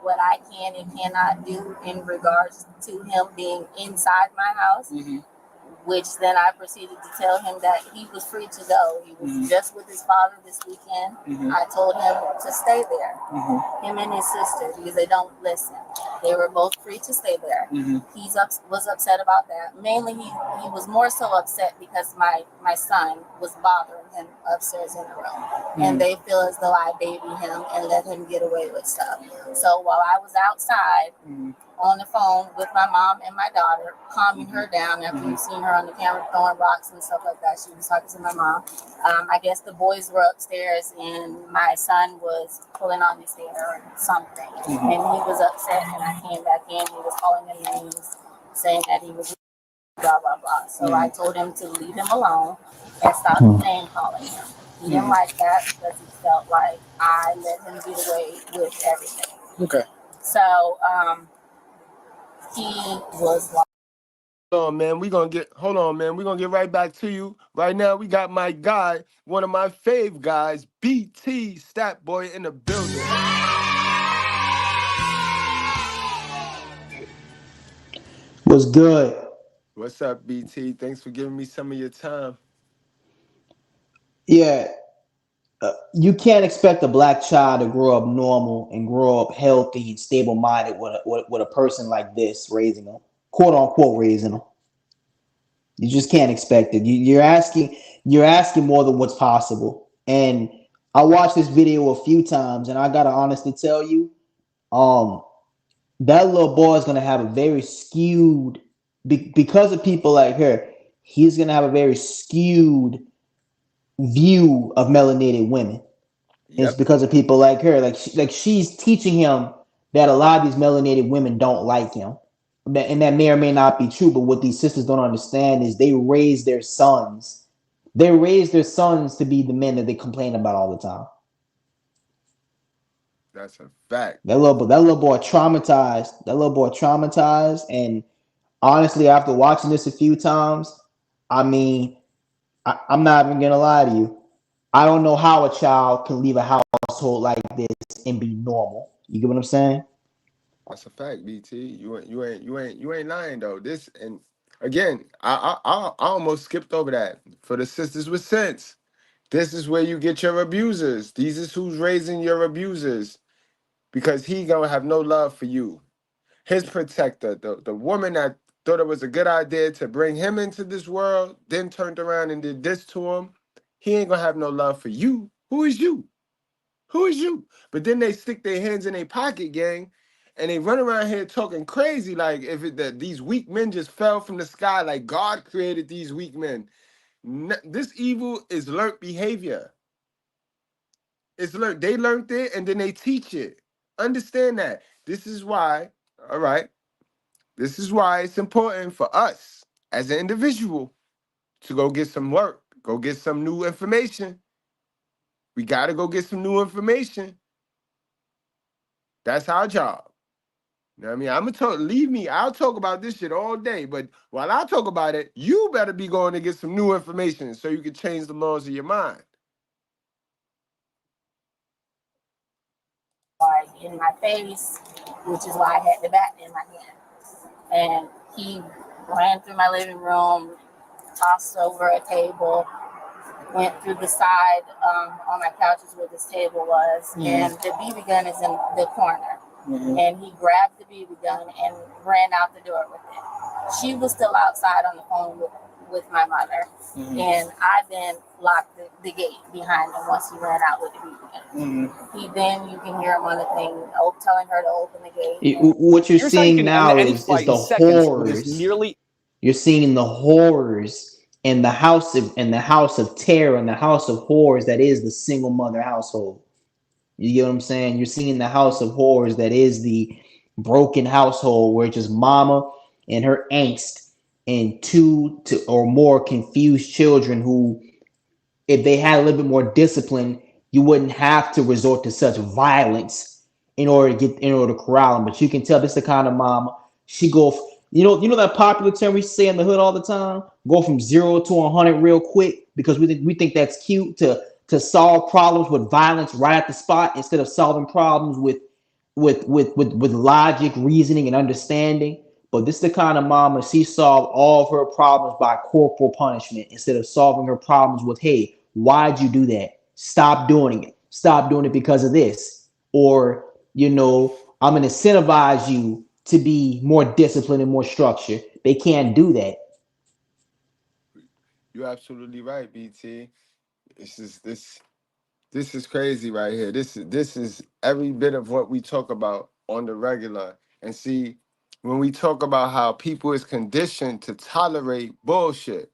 what I can and cannot do in regards to him being inside my house. Which then I proceeded to tell him that he was free to go. He was just with his father this weekend. I told him to stay there, him and his sister, because they don't listen. They were both free to stay there. He was upset about that. Mainly, he was more so upset because my son was bothering him upstairs in the room. And they feel as though I baby him and let him get away with stuff. So while I was outside, on the phone with my mom and my daughter, calming her down after you've seen her on the camera throwing rocks and stuff like that. She was talking to my mom. I guess the boys were upstairs and my son was pulling on his hair or something. And he was upset and I came back in. He was calling him names, saying that he was blah, blah, blah. So I told him to leave him alone and stop name calling him. He didn't like that because he felt like I let him get away with everything. Okay. So, he was like, Hold on, man. We're gonna get right back to you. Right now, we got my guy, one of my fave guys, BT Stat Boy in the building. What's good? What's up, BT? Thanks for giving me some of your time. Yeah, you can't expect a black child to grow up normal and grow up healthy and stable-minded with a person like this raising them, quote unquote raising them. You just can't expect it. You're asking more than what's possible. And I watched this video a few times, and I gotta honestly tell you, that little boy is gonna have a very skewed, because of people like her. He's gonna have a very skewed view of melanated women. It's because of people like her. Like she's teaching him that a lot of these melanated women don't like him. And that may or may not be true, but what these sisters don't understand is they raise their sons. They raise their sons to be the men that they complain about all the time. That's a fact. That little boy traumatized. And honestly, after watching this a few times, I mean, I'm not even gonna lie to you. I don't know how a child can leave a household like this and be normal. You get what I'm saying? That's a fact, BT. You ain't lying though. This and again, I almost skipped over that. For the sisters with sense, this is where you get your abusers. These is who's raising your abusers because he gonna have no love for you. His protector, the woman that thought it was a good idea to bring him into this world, then turned around and did this to him. He ain't gonna have no love for you. Who is you? Who is you? But then they stick their hands in their pocket, gang, and they run around here talking crazy like if these weak men just fell from the sky, like God created these weak men. This evil is learned behavior. It's learned. They learned it and then they teach it. Understand that. This is why, all right, this is why it's important for us as an individual to go get some work, go get some new information. We got to go get some new information. That's our job. You know what I mean? I'm gonna talk, leave me. I'll talk about this shit all day, but while I talk about it, you better be going to get some new information so you can change the laws of your mind. In my face, which is why I had the bat in my hand. And he ran through my living room, tossed over a table, went through the side on my couches where this table was, and the BB gun is in the corner. And he grabbed the BB gun and ran out the door with it. She was still outside on the phone with my mother, and I then locked the gate behind him once he ran out with the BB gun. He then, you can hear him on the thing, telling her to open the gate. What you're seeing now is the horrors. You're seeing the horrors in the house of terror and the house of horrors that is the single mother household. You get what I'm saying? You're seeing the house of horrors that is the broken household where it's just mama and her angst and two or more confused children who, if they had a little bit more discipline, you wouldn't have to resort to such violence in order to corral them. But you can tell this is the kind of mama. She go, you know that popular term we say in the hood all the time, go from 0 to 100 real quick because we think that's cute to solve problems with violence right at the spot instead of solving problems with logic, reasoning, and understanding. But this is the kind of mama, she solved all of her problems by corporal punishment instead of solving her problems with, hey, why'd you do that? Stop doing it. Stop doing it because of this. Or, I'm going to incentivize you to be more disciplined and more structured. They can't do that. You're absolutely right, BT. This is crazy right here. This is every bit of what we talk about on the regular. And see, when we talk about how people is conditioned to tolerate bullshit,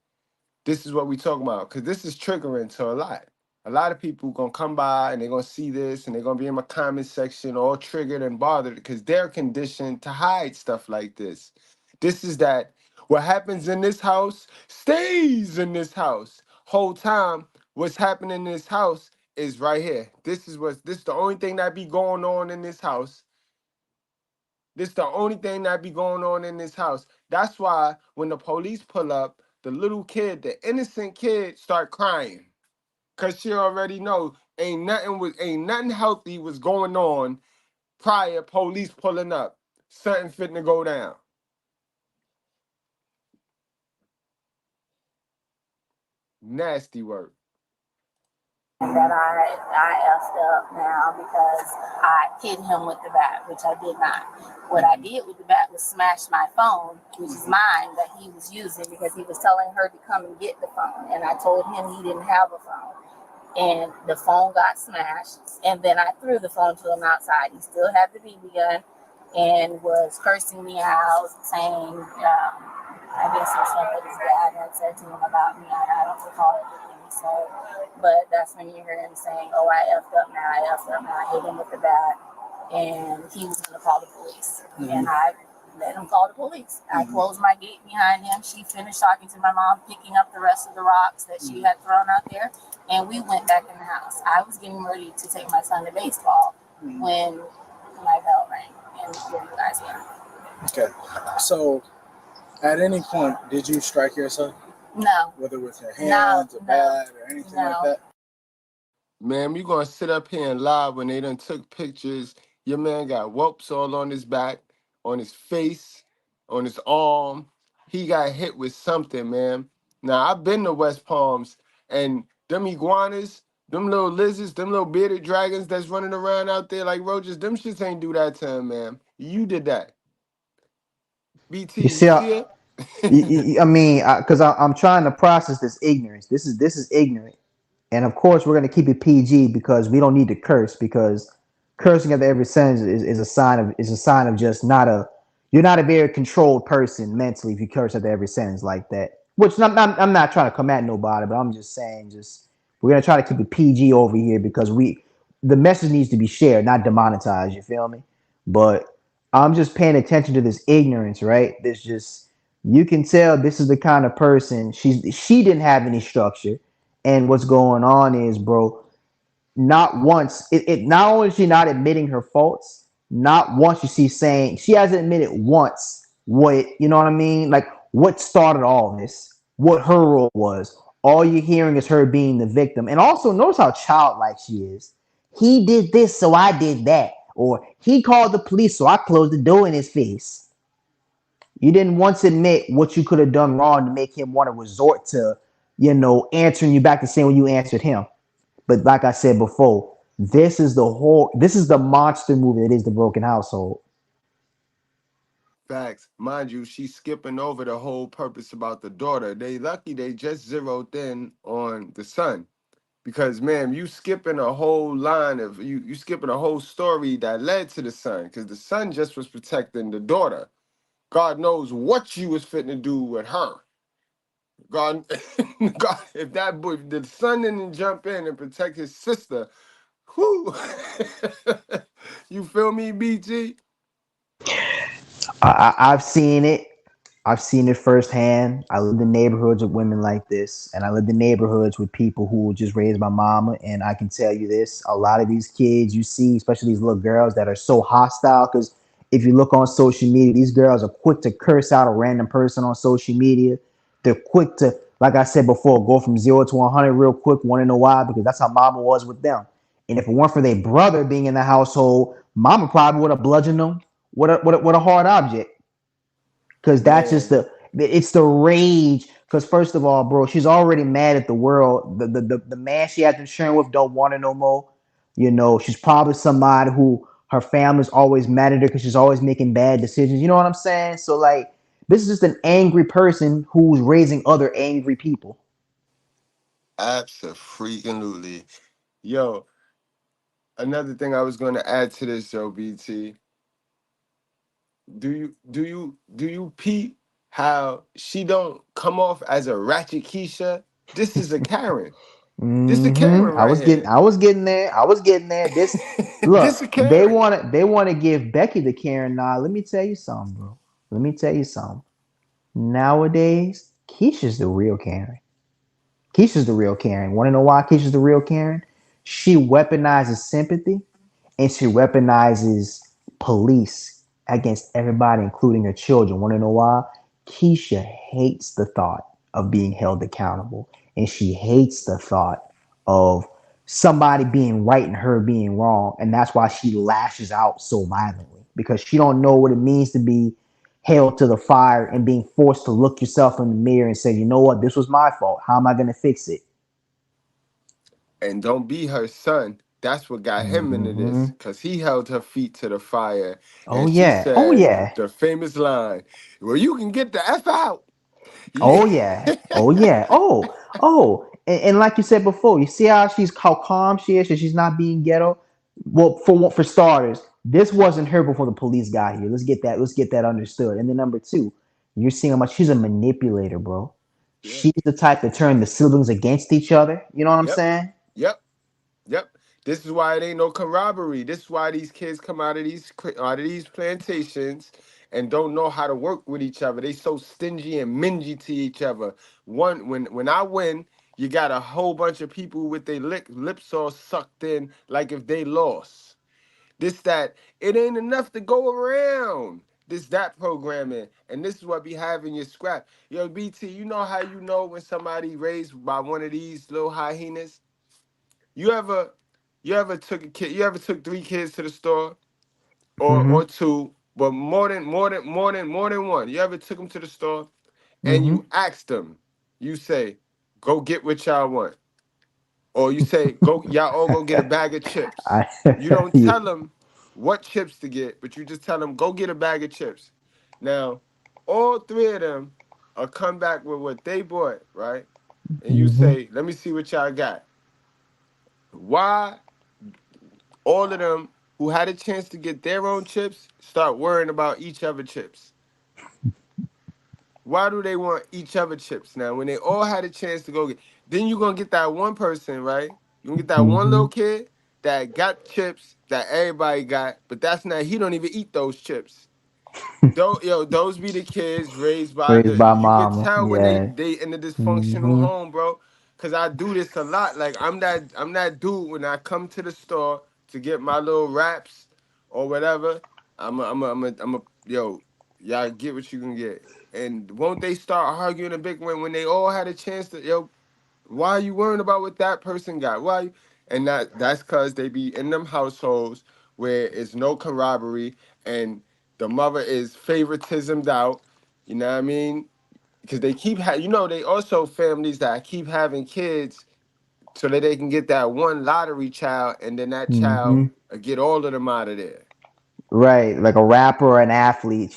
this is what we talk about. Because this is triggering to a lot. A lot of people gonna come by and they're gonna see this and they're gonna be in my comment section all triggered and bothered because they're conditioned to hide stuff like this. This is that what happens in this house stays in this house. Whole time, what's happening in this house is right here. This is the only thing that be going on in this house. This the only thing that be going on in this house. That's why when the police pull up, the little kid, the innocent kid, start crying. Cause she already know ain't nothing healthy was going on prior police pulling up. Something fitting to go down. Nasty work. That I effed up now because I hit him with the bat, which I did not. What I did with the bat was smash my phone, which is mine, that he was using because he was telling her to come and get the phone. And I told him he didn't have a phone. And the phone got smashed. And then I threw the phone to him outside. He still had the BB gun and was cursing me out, saying, I guess some stuff that his dad had said to him about me. I don't recall it. So, but that's when you hear him saying, "Oh, I effed up now. I effed up now." I hit him with the bat, and he was going to call the police. And I let him call the police. I closed my gate behind him. She finished talking to my mom, picking up the rest of the rocks that she had thrown out there, and we went back in the house. I was getting ready to take my son to baseball when my bell rang, and here you guys were. Okay, so at any point, did you strike your son? No. Whether with your hands, a bat, or anything like that? Man, we gonna sit up here and lie when they done took pictures. Your man got whelps all on his back, on his face, on his arm. He got hit with something, man. Now, I've been to West Palms, and them iguanas, them little lizards, them little bearded dragons that's running around out there like roaches, them shits ain't do that to him, man. You did that. BT, You you see, see it? I mean, because I'm trying to process this ignorance. This is ignorant, and of course we're gonna keep it PG because we don't need to curse because cursing at every sentence is a sign of just not a you're not a very controlled person mentally if you curse at every sentence like that. Which I'm not trying to come at nobody, but I'm just saying we're gonna try to keep it PG over here because the message needs to be shared, not demonetized. You feel me? But I'm just paying attention to this ignorance, right? This just you can tell this is the kind of person she didn't have any structure. And what's going on is, bro, not once it not only is she not admitting her faults, not once you see saying she hasn't admitted once what you know what I mean, like what started all this, what her role was. All you're hearing is her being the victim. And also notice how childlike she is. He did this, so I did that. Or he called the police, so I closed the door in his face. You didn't once admit what you could have done wrong to make him want to resort to, answering you back the same way you answered him. But like I said before, this is the monster movie that is the broken household. Facts. Mind you, she's skipping over the whole purpose about the daughter. They lucky they just zeroed in on the son. Because man, you skipping a whole line of you skipping a whole story that led to the son. Because the son just was protecting the daughter. God knows what you was fitting to do with her. God, God, if that boy, the son didn't jump in and protect his sister, whoo, you feel me, BG? I've seen it. I've seen it firsthand. I lived in neighborhoods with women like this, and I lived in neighborhoods with people who were just raised by mama. And I can tell you this: a lot of these kids you see, especially these little girls that are so hostile, because if you look on social media, these girls are quick to curse out a random person on social media. They're quick to, like I said before, go from 0 to 100 real quick. Want to know why? Because that's how mama was with them. And if it weren't for their brother being in the household, mama probably would have bludgeoned them with a hard object. Because that's just Man, it's the rage. Because first of all, bro, she's already mad at the world. The man she has been sharing with don't want her no more. She's probably somebody who her family's always mad at her because she's always making bad decisions. You know what I'm saying? So like, this is just an angry person who's raising other angry people. absolutely. Yo, another thing I was going to add to this, Joe BT. Do you peep how she don't come off as a ratchet Keisha? This is a Karen. This a Karen I right was getting here. I was getting there. I was getting there. This This look, a they Karen. want to they want to give Becky the Karen nod. Let me tell you something, bro. Let me tell you something. Nowadays, Keisha's the real Karen. Keisha's the real Karen. Want to know why Keisha's the real Karen? She weaponizes sympathy and she weaponizes police against everybody, including her children. Want to know why? Keisha hates the thought of being held accountable, and she hates the thought of somebody being right and her being wrong, and that's why she lashes out so violently because she don't know what it means to be held to the fire and being forced to look yourself in the mirror and say, you know what, this was my fault. How am I going to fix it? And don't be her son. That's what got him into Hmm. this. Cause he held her feet to the fire. Oh And she yeah. Oh said yeah. the famous line, well, you can get the F out. Yeah. Oh yeah. Oh yeah. Oh. And like you said before, you see how calm she is, and she's not being ghetto. Well, for starters, this wasn't her before the police got here. Let's get that understood. And then number two, you're seeing how much she's a manipulator, bro. Yeah. She's the type to turn the siblings against each other. You know what I'm Yep. saying? Yep. Yep. This is why it ain't no camaraderie. This is why these kids come out of these plantations and don't know how to work with each other. They so stingy and mingy to each other. When I win, you got a whole bunch of people with their lips all sucked in, like if they lost. This that it ain't enough to go around. This that programming, and this is what be having your scrap. Yo, BT, you know how you know when somebody raised by one of these little hyenas? You ever you ever took 3 kids to the store or two, but more than one. You ever took them to the store and you asked them, you say, go get what y'all want. Or you say, y'all all go get a bag of chips. You don't Yeah. tell them what chips to get, but you just tell them, go get a bag of chips. Now, all three of them will come back with what they bought, right? And you say, let me see what y'all got. Why all of them who had a chance to get their own chips start worrying about each other chips? Why do they want each other chips now when they all had a chance to go get? Then you're going to get that one person, right? You're going to get that one little kid that got chips that everybody got, but he don't even eat those chips. Those be the kids raised by Raised by you can mama. tell when Yeah. they in a dysfunctional home, bro. Cause I do this a lot. Like I'm that dude when I come to the store to get my little wraps or whatever. I'm a yo, y'all get what you can get. And won't they start arguing a big one when they all had a chance to why are you worrying about what that person got? Why? And that's cause they be in them households where it's no camaraderie and the mother is favoritismed out. You know what I mean? Because they keep they also families that keep having kids so that they can get that one lottery child and then that child get all of them out of there. Right, like a rapper or an athlete. It's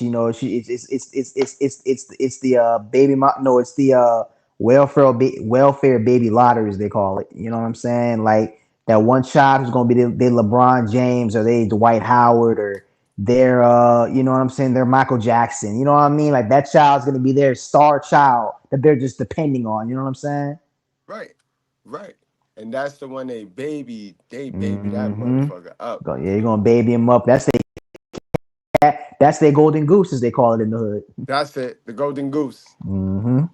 the baby no, it's the welfare baby lotteries they call it. You know what I'm saying? Like that one child who's gonna be they LeBron James or they Dwight Howard or they're you know what I'm saying? They're Michael Jackson. You know what I mean? Like that child's gonna be their star child that they're just depending on. You know what I'm saying? Right. And that's the one they baby that motherfucker up. Yeah, you're gonna baby him up. That's their golden goose, as they call it in the hood. That's it, the golden goose. No,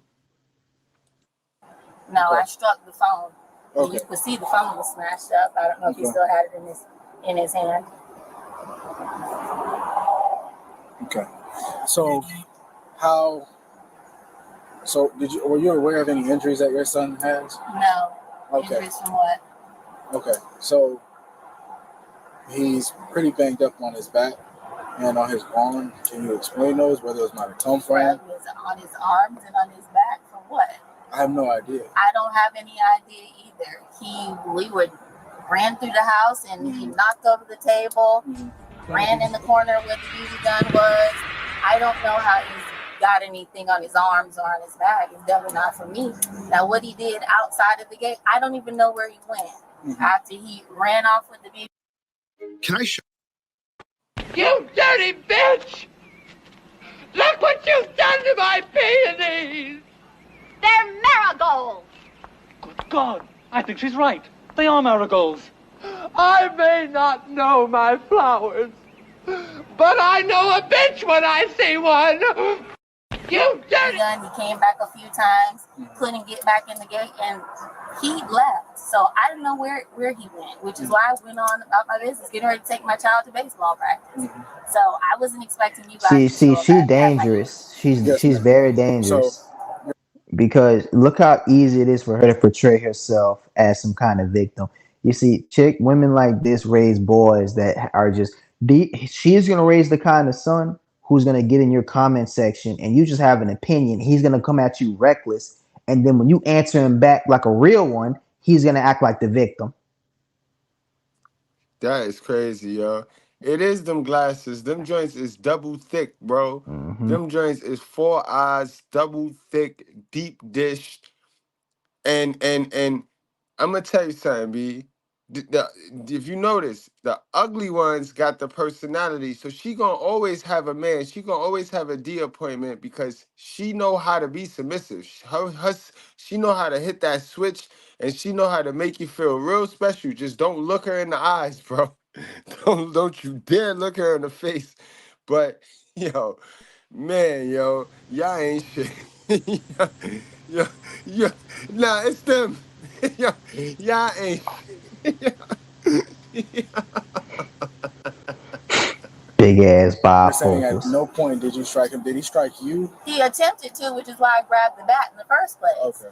I struck the phone. And you could see the phone was smashed up. I don't know if he still had it in his hand. Okay. So were you aware of any injuries that your son has? No. Okay. Injuries from what? Okay. So he's pretty banged up on his back and on his arm. Can you explain those, where those might have come from? On his arms and on his back from what? I have no idea. I don't have any idea either. We ran through the house and he knocked over the table, ran in the corner where the BB gun was. I don't know how he's got anything on his arms or on his back. It's definitely not for me. Now, what he did outside of the gate, I don't even know where he went after he ran off with the BB. Can I show? You dirty bitch! Look what you've done to my peonies! They're marigolds! Good God, I think she's right. They are marigolds. I may not know my flowers, but I know a bitch when I see one! You dirty... He came back a few times, couldn't get back in the gate, and he left. So I didn't know where he went, which is why I went on about my business, getting ready to take my child to baseball practice. So I wasn't expecting you guys to She's dangerous. She's very dangerous. Because look how easy it is for her to portray herself as some kind of victim. You see, women like this raise boys that are just she's gonna raise the kind of son who's gonna get in your comment section and you just have an opinion. He's gonna come at you reckless, and then when you answer him back like a real one, he's gonna act like the victim. That is crazy, yo. It is them glasses. Them joints is double thick, bro. Them joints is 4 eyes, double thick, deep dish. And I'm gonna tell you something, B. If you notice, the ugly ones got the personality, so she gonna always have a man. She gonna always have a D appointment because she know how to be submissive. She know how to hit that switch, and she know how to make you feel real special. Just don't look her in the eyes, bro. Don't you dare look her in the face. But y'all ain't shit. Nah, it's them. Y'all ain't. Big ass You're saying at bifocals. no point did you strike him. Did he strike you? He attempted to, which is why I grabbed the bat in the first place. Okay.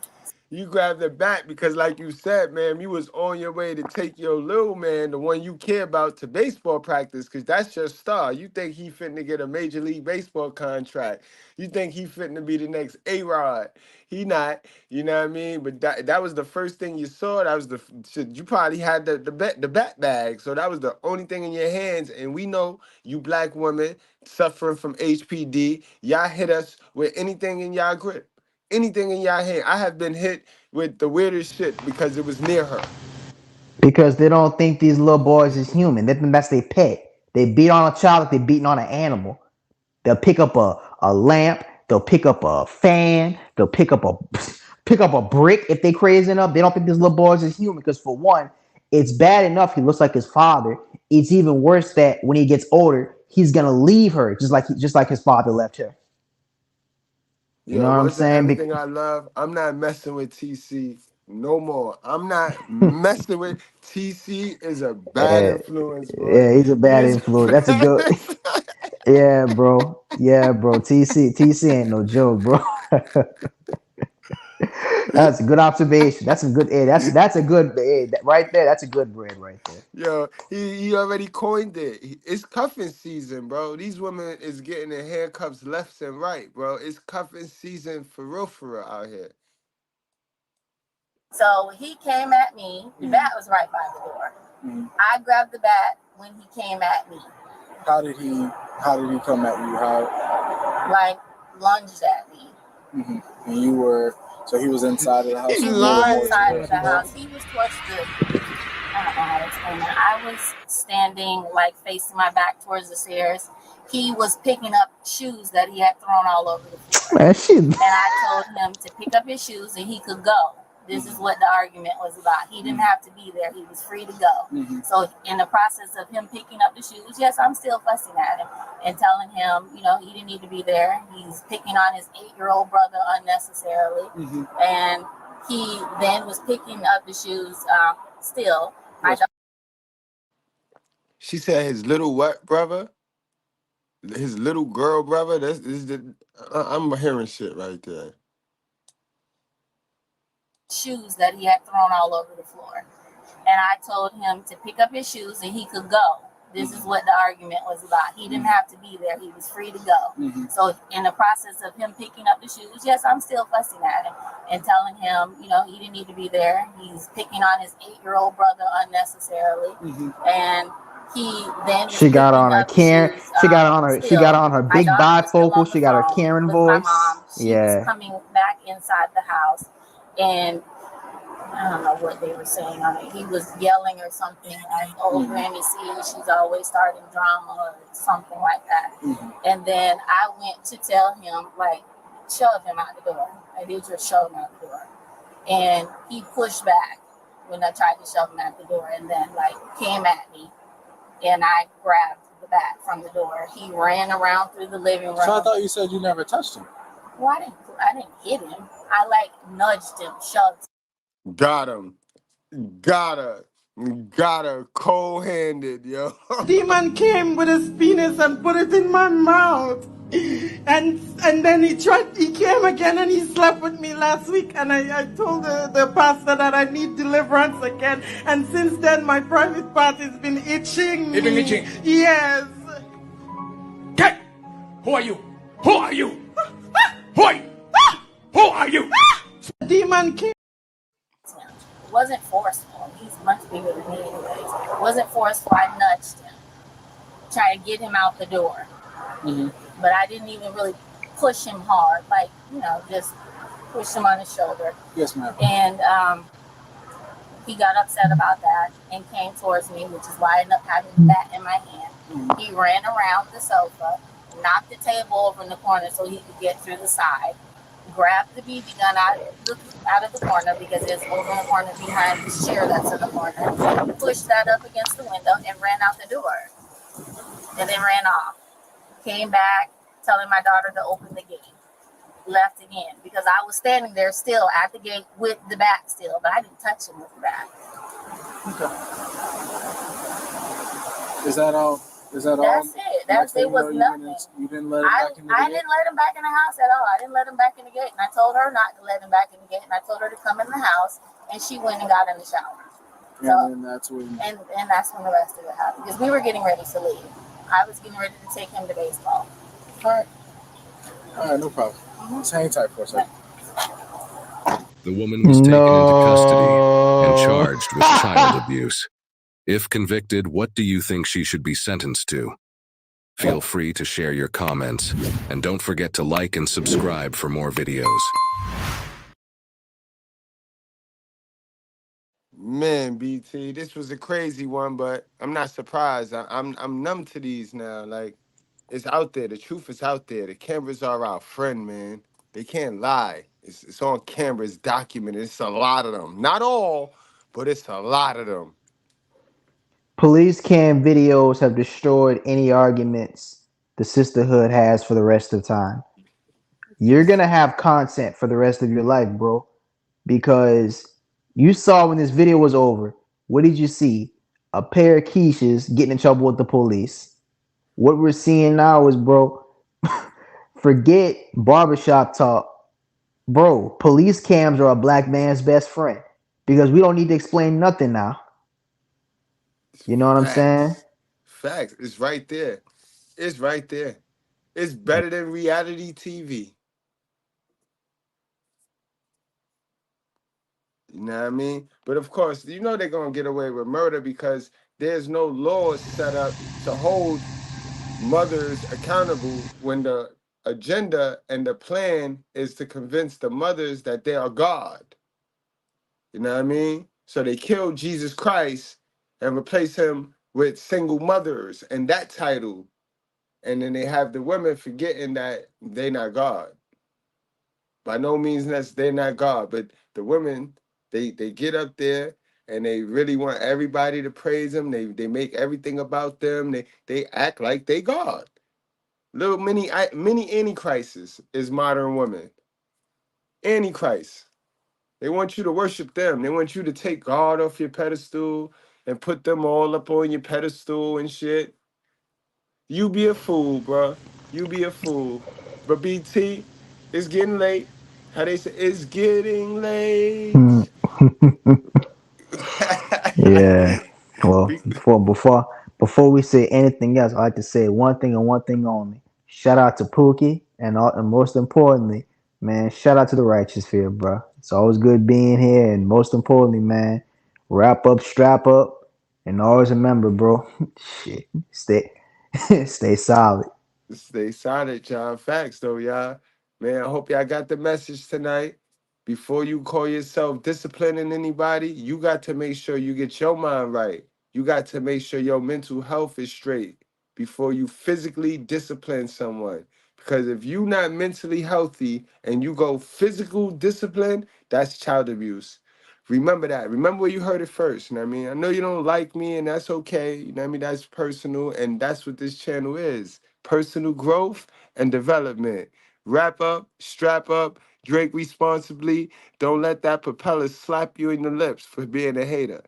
You grabbed the bat because, like you said, man, you was on your way to take your little man, the one you care about, to baseball practice because that's your star. You think he finna get a Major League Baseball contract. You think he finna be the next A-Rod. He not, you know what I mean? But that was the first thing you saw. That was the shit. You probably had the bat bag. So that was the only thing in your hands. And we know you black women suffering from HPD, y'all hit us with anything in y'all grip. Anything in y'all hand. I have been hit with the weirdest shit because it was near her. Because they don't think these little boys is human. They think that's their pet. They beat on a child like they beating on an animal. They'll pick up a lamp. They'll pick up a fan. They'll pick up a brick if they crazy enough. They don't think these little boys is human. Because for one, it's bad enough he looks like his father. It's even worse that when he gets older, he's gonna leave her just like his father left her. You know Yo, what I'm wasn't saying? everything I love? I'm not messing with TC no more. I'm not messing with TC is a bad Yeah, influence, boy. yeah, he's a He bad is influence. That's a bad. good. Yeah, bro. Yeah, bro. TC ain't no joke, bro. That's a good observation. That's a good. That's a good. Right there. That's a good bread right there. Yo, he already coined it. It's cuffing season, bro. These women is getting their handcuffs left and right, bro. It's cuffing season for real out here. So he came at me. The bat was right by the door. I grabbed the bat when he came at me. How did he come at you? How? Like lunged at me. And you were, so he was inside of the house. He was inside of the house. He was towards the, I don't know how to explain it. I was standing like facing my back towards the stairs. He was picking up shoes that he had thrown all over the floor. Man, shit. And I told him to pick up his shoes and he could go. This is what the argument was about. He didn't have to be there. He was free to go. So in the process of him picking up the shoes, yes, I'm still fussing at him and telling him, you know, he didn't need to be there. He's picking on his 8-year-old brother unnecessarily. And he then was picking up the shoes still. She said his little what brother? His little girl brother? This is the I'm hearing shit right there. Shoes that he had thrown all over the floor. And I told him to pick up his shoes and he could go. This is what the argument was about. He didn't have to be there. He was free to go. So in the process of him picking up the shoes, yes, I'm still fussing at him and telling him, you know, he didn't need to be there. He's picking on his 8-year-old brother unnecessarily. And he then She got on her Karen. She got on her big bifocal. She got her Karen voice. She was coming back inside the house, and I don't know what they were saying on it. He was yelling or something like, "Oh, Granny, see, she's always starting drama," or something like that. And then I went to tell him, like, shove him out the door. I did just shove him out the door, and he pushed back when I tried to shove him out the door, and then like came at me. And I grabbed the bat from the door. He ran around through the living room. So I thought you said you never touched him. Well, I didn't hit him. I like nudged him, shoved him. Got him. Got her cold-handed, yo. Demon came with his penis and put it in my mouth. And then he came again and he slept with me last week, and I told the pastor that I need deliverance again, and since then my private part has been itching. It's been itching? Yes. Hey! Who are you? Who are you? Who are you? Who are you? Demon came. It wasn't forceful. He's much bigger than me anyways. It wasn't forceful. I nudged him, trying to get him out the door. But I didn't even really push him hard, like, you know, just push him on his shoulder. Yes, ma'am. And he got upset about that and came towards me, which is why I ended up having the bat in my hand. He ran around the sofa, knocked the table over in the corner so he could get through the side, grabbed the BB gun out of the corner because it's over in the corner behind this chair that's in the corner, pushed that up against the window and ran out the door. And then ran off. Came back, telling my daughter to open the gate. Left again because I was standing there still at the gate with the bat still, but I didn't touch him with the bat. Okay. Is that all? That's it. It was nothing. You didn't let him back in the gate? I didn't let him back in the house at all. I didn't let him back in the gate. And I told her not to let him back in the gate. And I told her to come in the house. And she went and got in the shower. And then that's when... And that's when the rest of it happened. Because we were getting ready to leave. I was getting ready to take him to baseball. All right, no problem. Just hang tight for a second. The woman was taken into custody and charged with child abuse. If convicted, what do you think she should be sentenced to? Feel free to share your comments, and don't forget to like and subscribe for more videos. Man, BT, this was a crazy one, but I'm not surprised. I'm numb to these now. Like, it's out there. The truth is out there. The cameras are our friend, man. They can't lie. It's on camera. It's documented. It's a lot of them. Not all, but it's a lot of them. Police cam videos have destroyed any arguments the sisterhood has for the rest of the time. You're going to have content for the rest of your life, bro, because you saw when this video was over, what did you see? A pair of Keishas getting in trouble with the police. What we're seeing now is, bro, forget barbershop talk. Bro, police cams are a black man's best friend because we don't need to explain nothing now. You know what I'm saying? Facts. It's right there. It's right there. It's better than reality TV. You know what I mean? But of course, you know they're going to get away with murder because there's no laws set up to hold mothers accountable when the agenda and the plan is to convince the mothers that they are God. You know what I mean? So they killed Jesus Christ and replace him with single mothers and that title. And then they have the women forgetting that they're not God. By no means they're not God, but the women, they get up there and they really want everybody to praise them. They make everything about them. They act like they God. Little mini antichrists is modern women. Antichrist. They want you to worship them. They want you to take God off your pedestal and put them all up on your pedestal and shit. You be a fool, bro. You be a fool. But BT, it's getting late. How they say, it's getting late. Yeah. Well, before we say anything else, I like to say one thing and one thing only. Shout out to Pookie, and most importantly, man, shout out to the Righteous Fear, bro. It's always good being here, and most importantly, man, wrap up, strap up, and always remember, bro, shit, stay solid. Stay solid, y'all. Facts, though, y'all. Man, I hope y'all got the message tonight. Before you call yourself disciplining anybody, you got to make sure you get your mind right. You got to make sure your mental health is straight before you physically discipline someone. Because if you're not mentally healthy and you go physical discipline, that's child abuse. Remember that. Remember where you heard it first. You know what I mean? I know you don't like me, and that's okay. You know what I mean? That's personal, and that's what this channel is. Personal growth and development. Wrap up, strap up, drink responsibly. Don't let that propeller slap you in the lips for being a hater.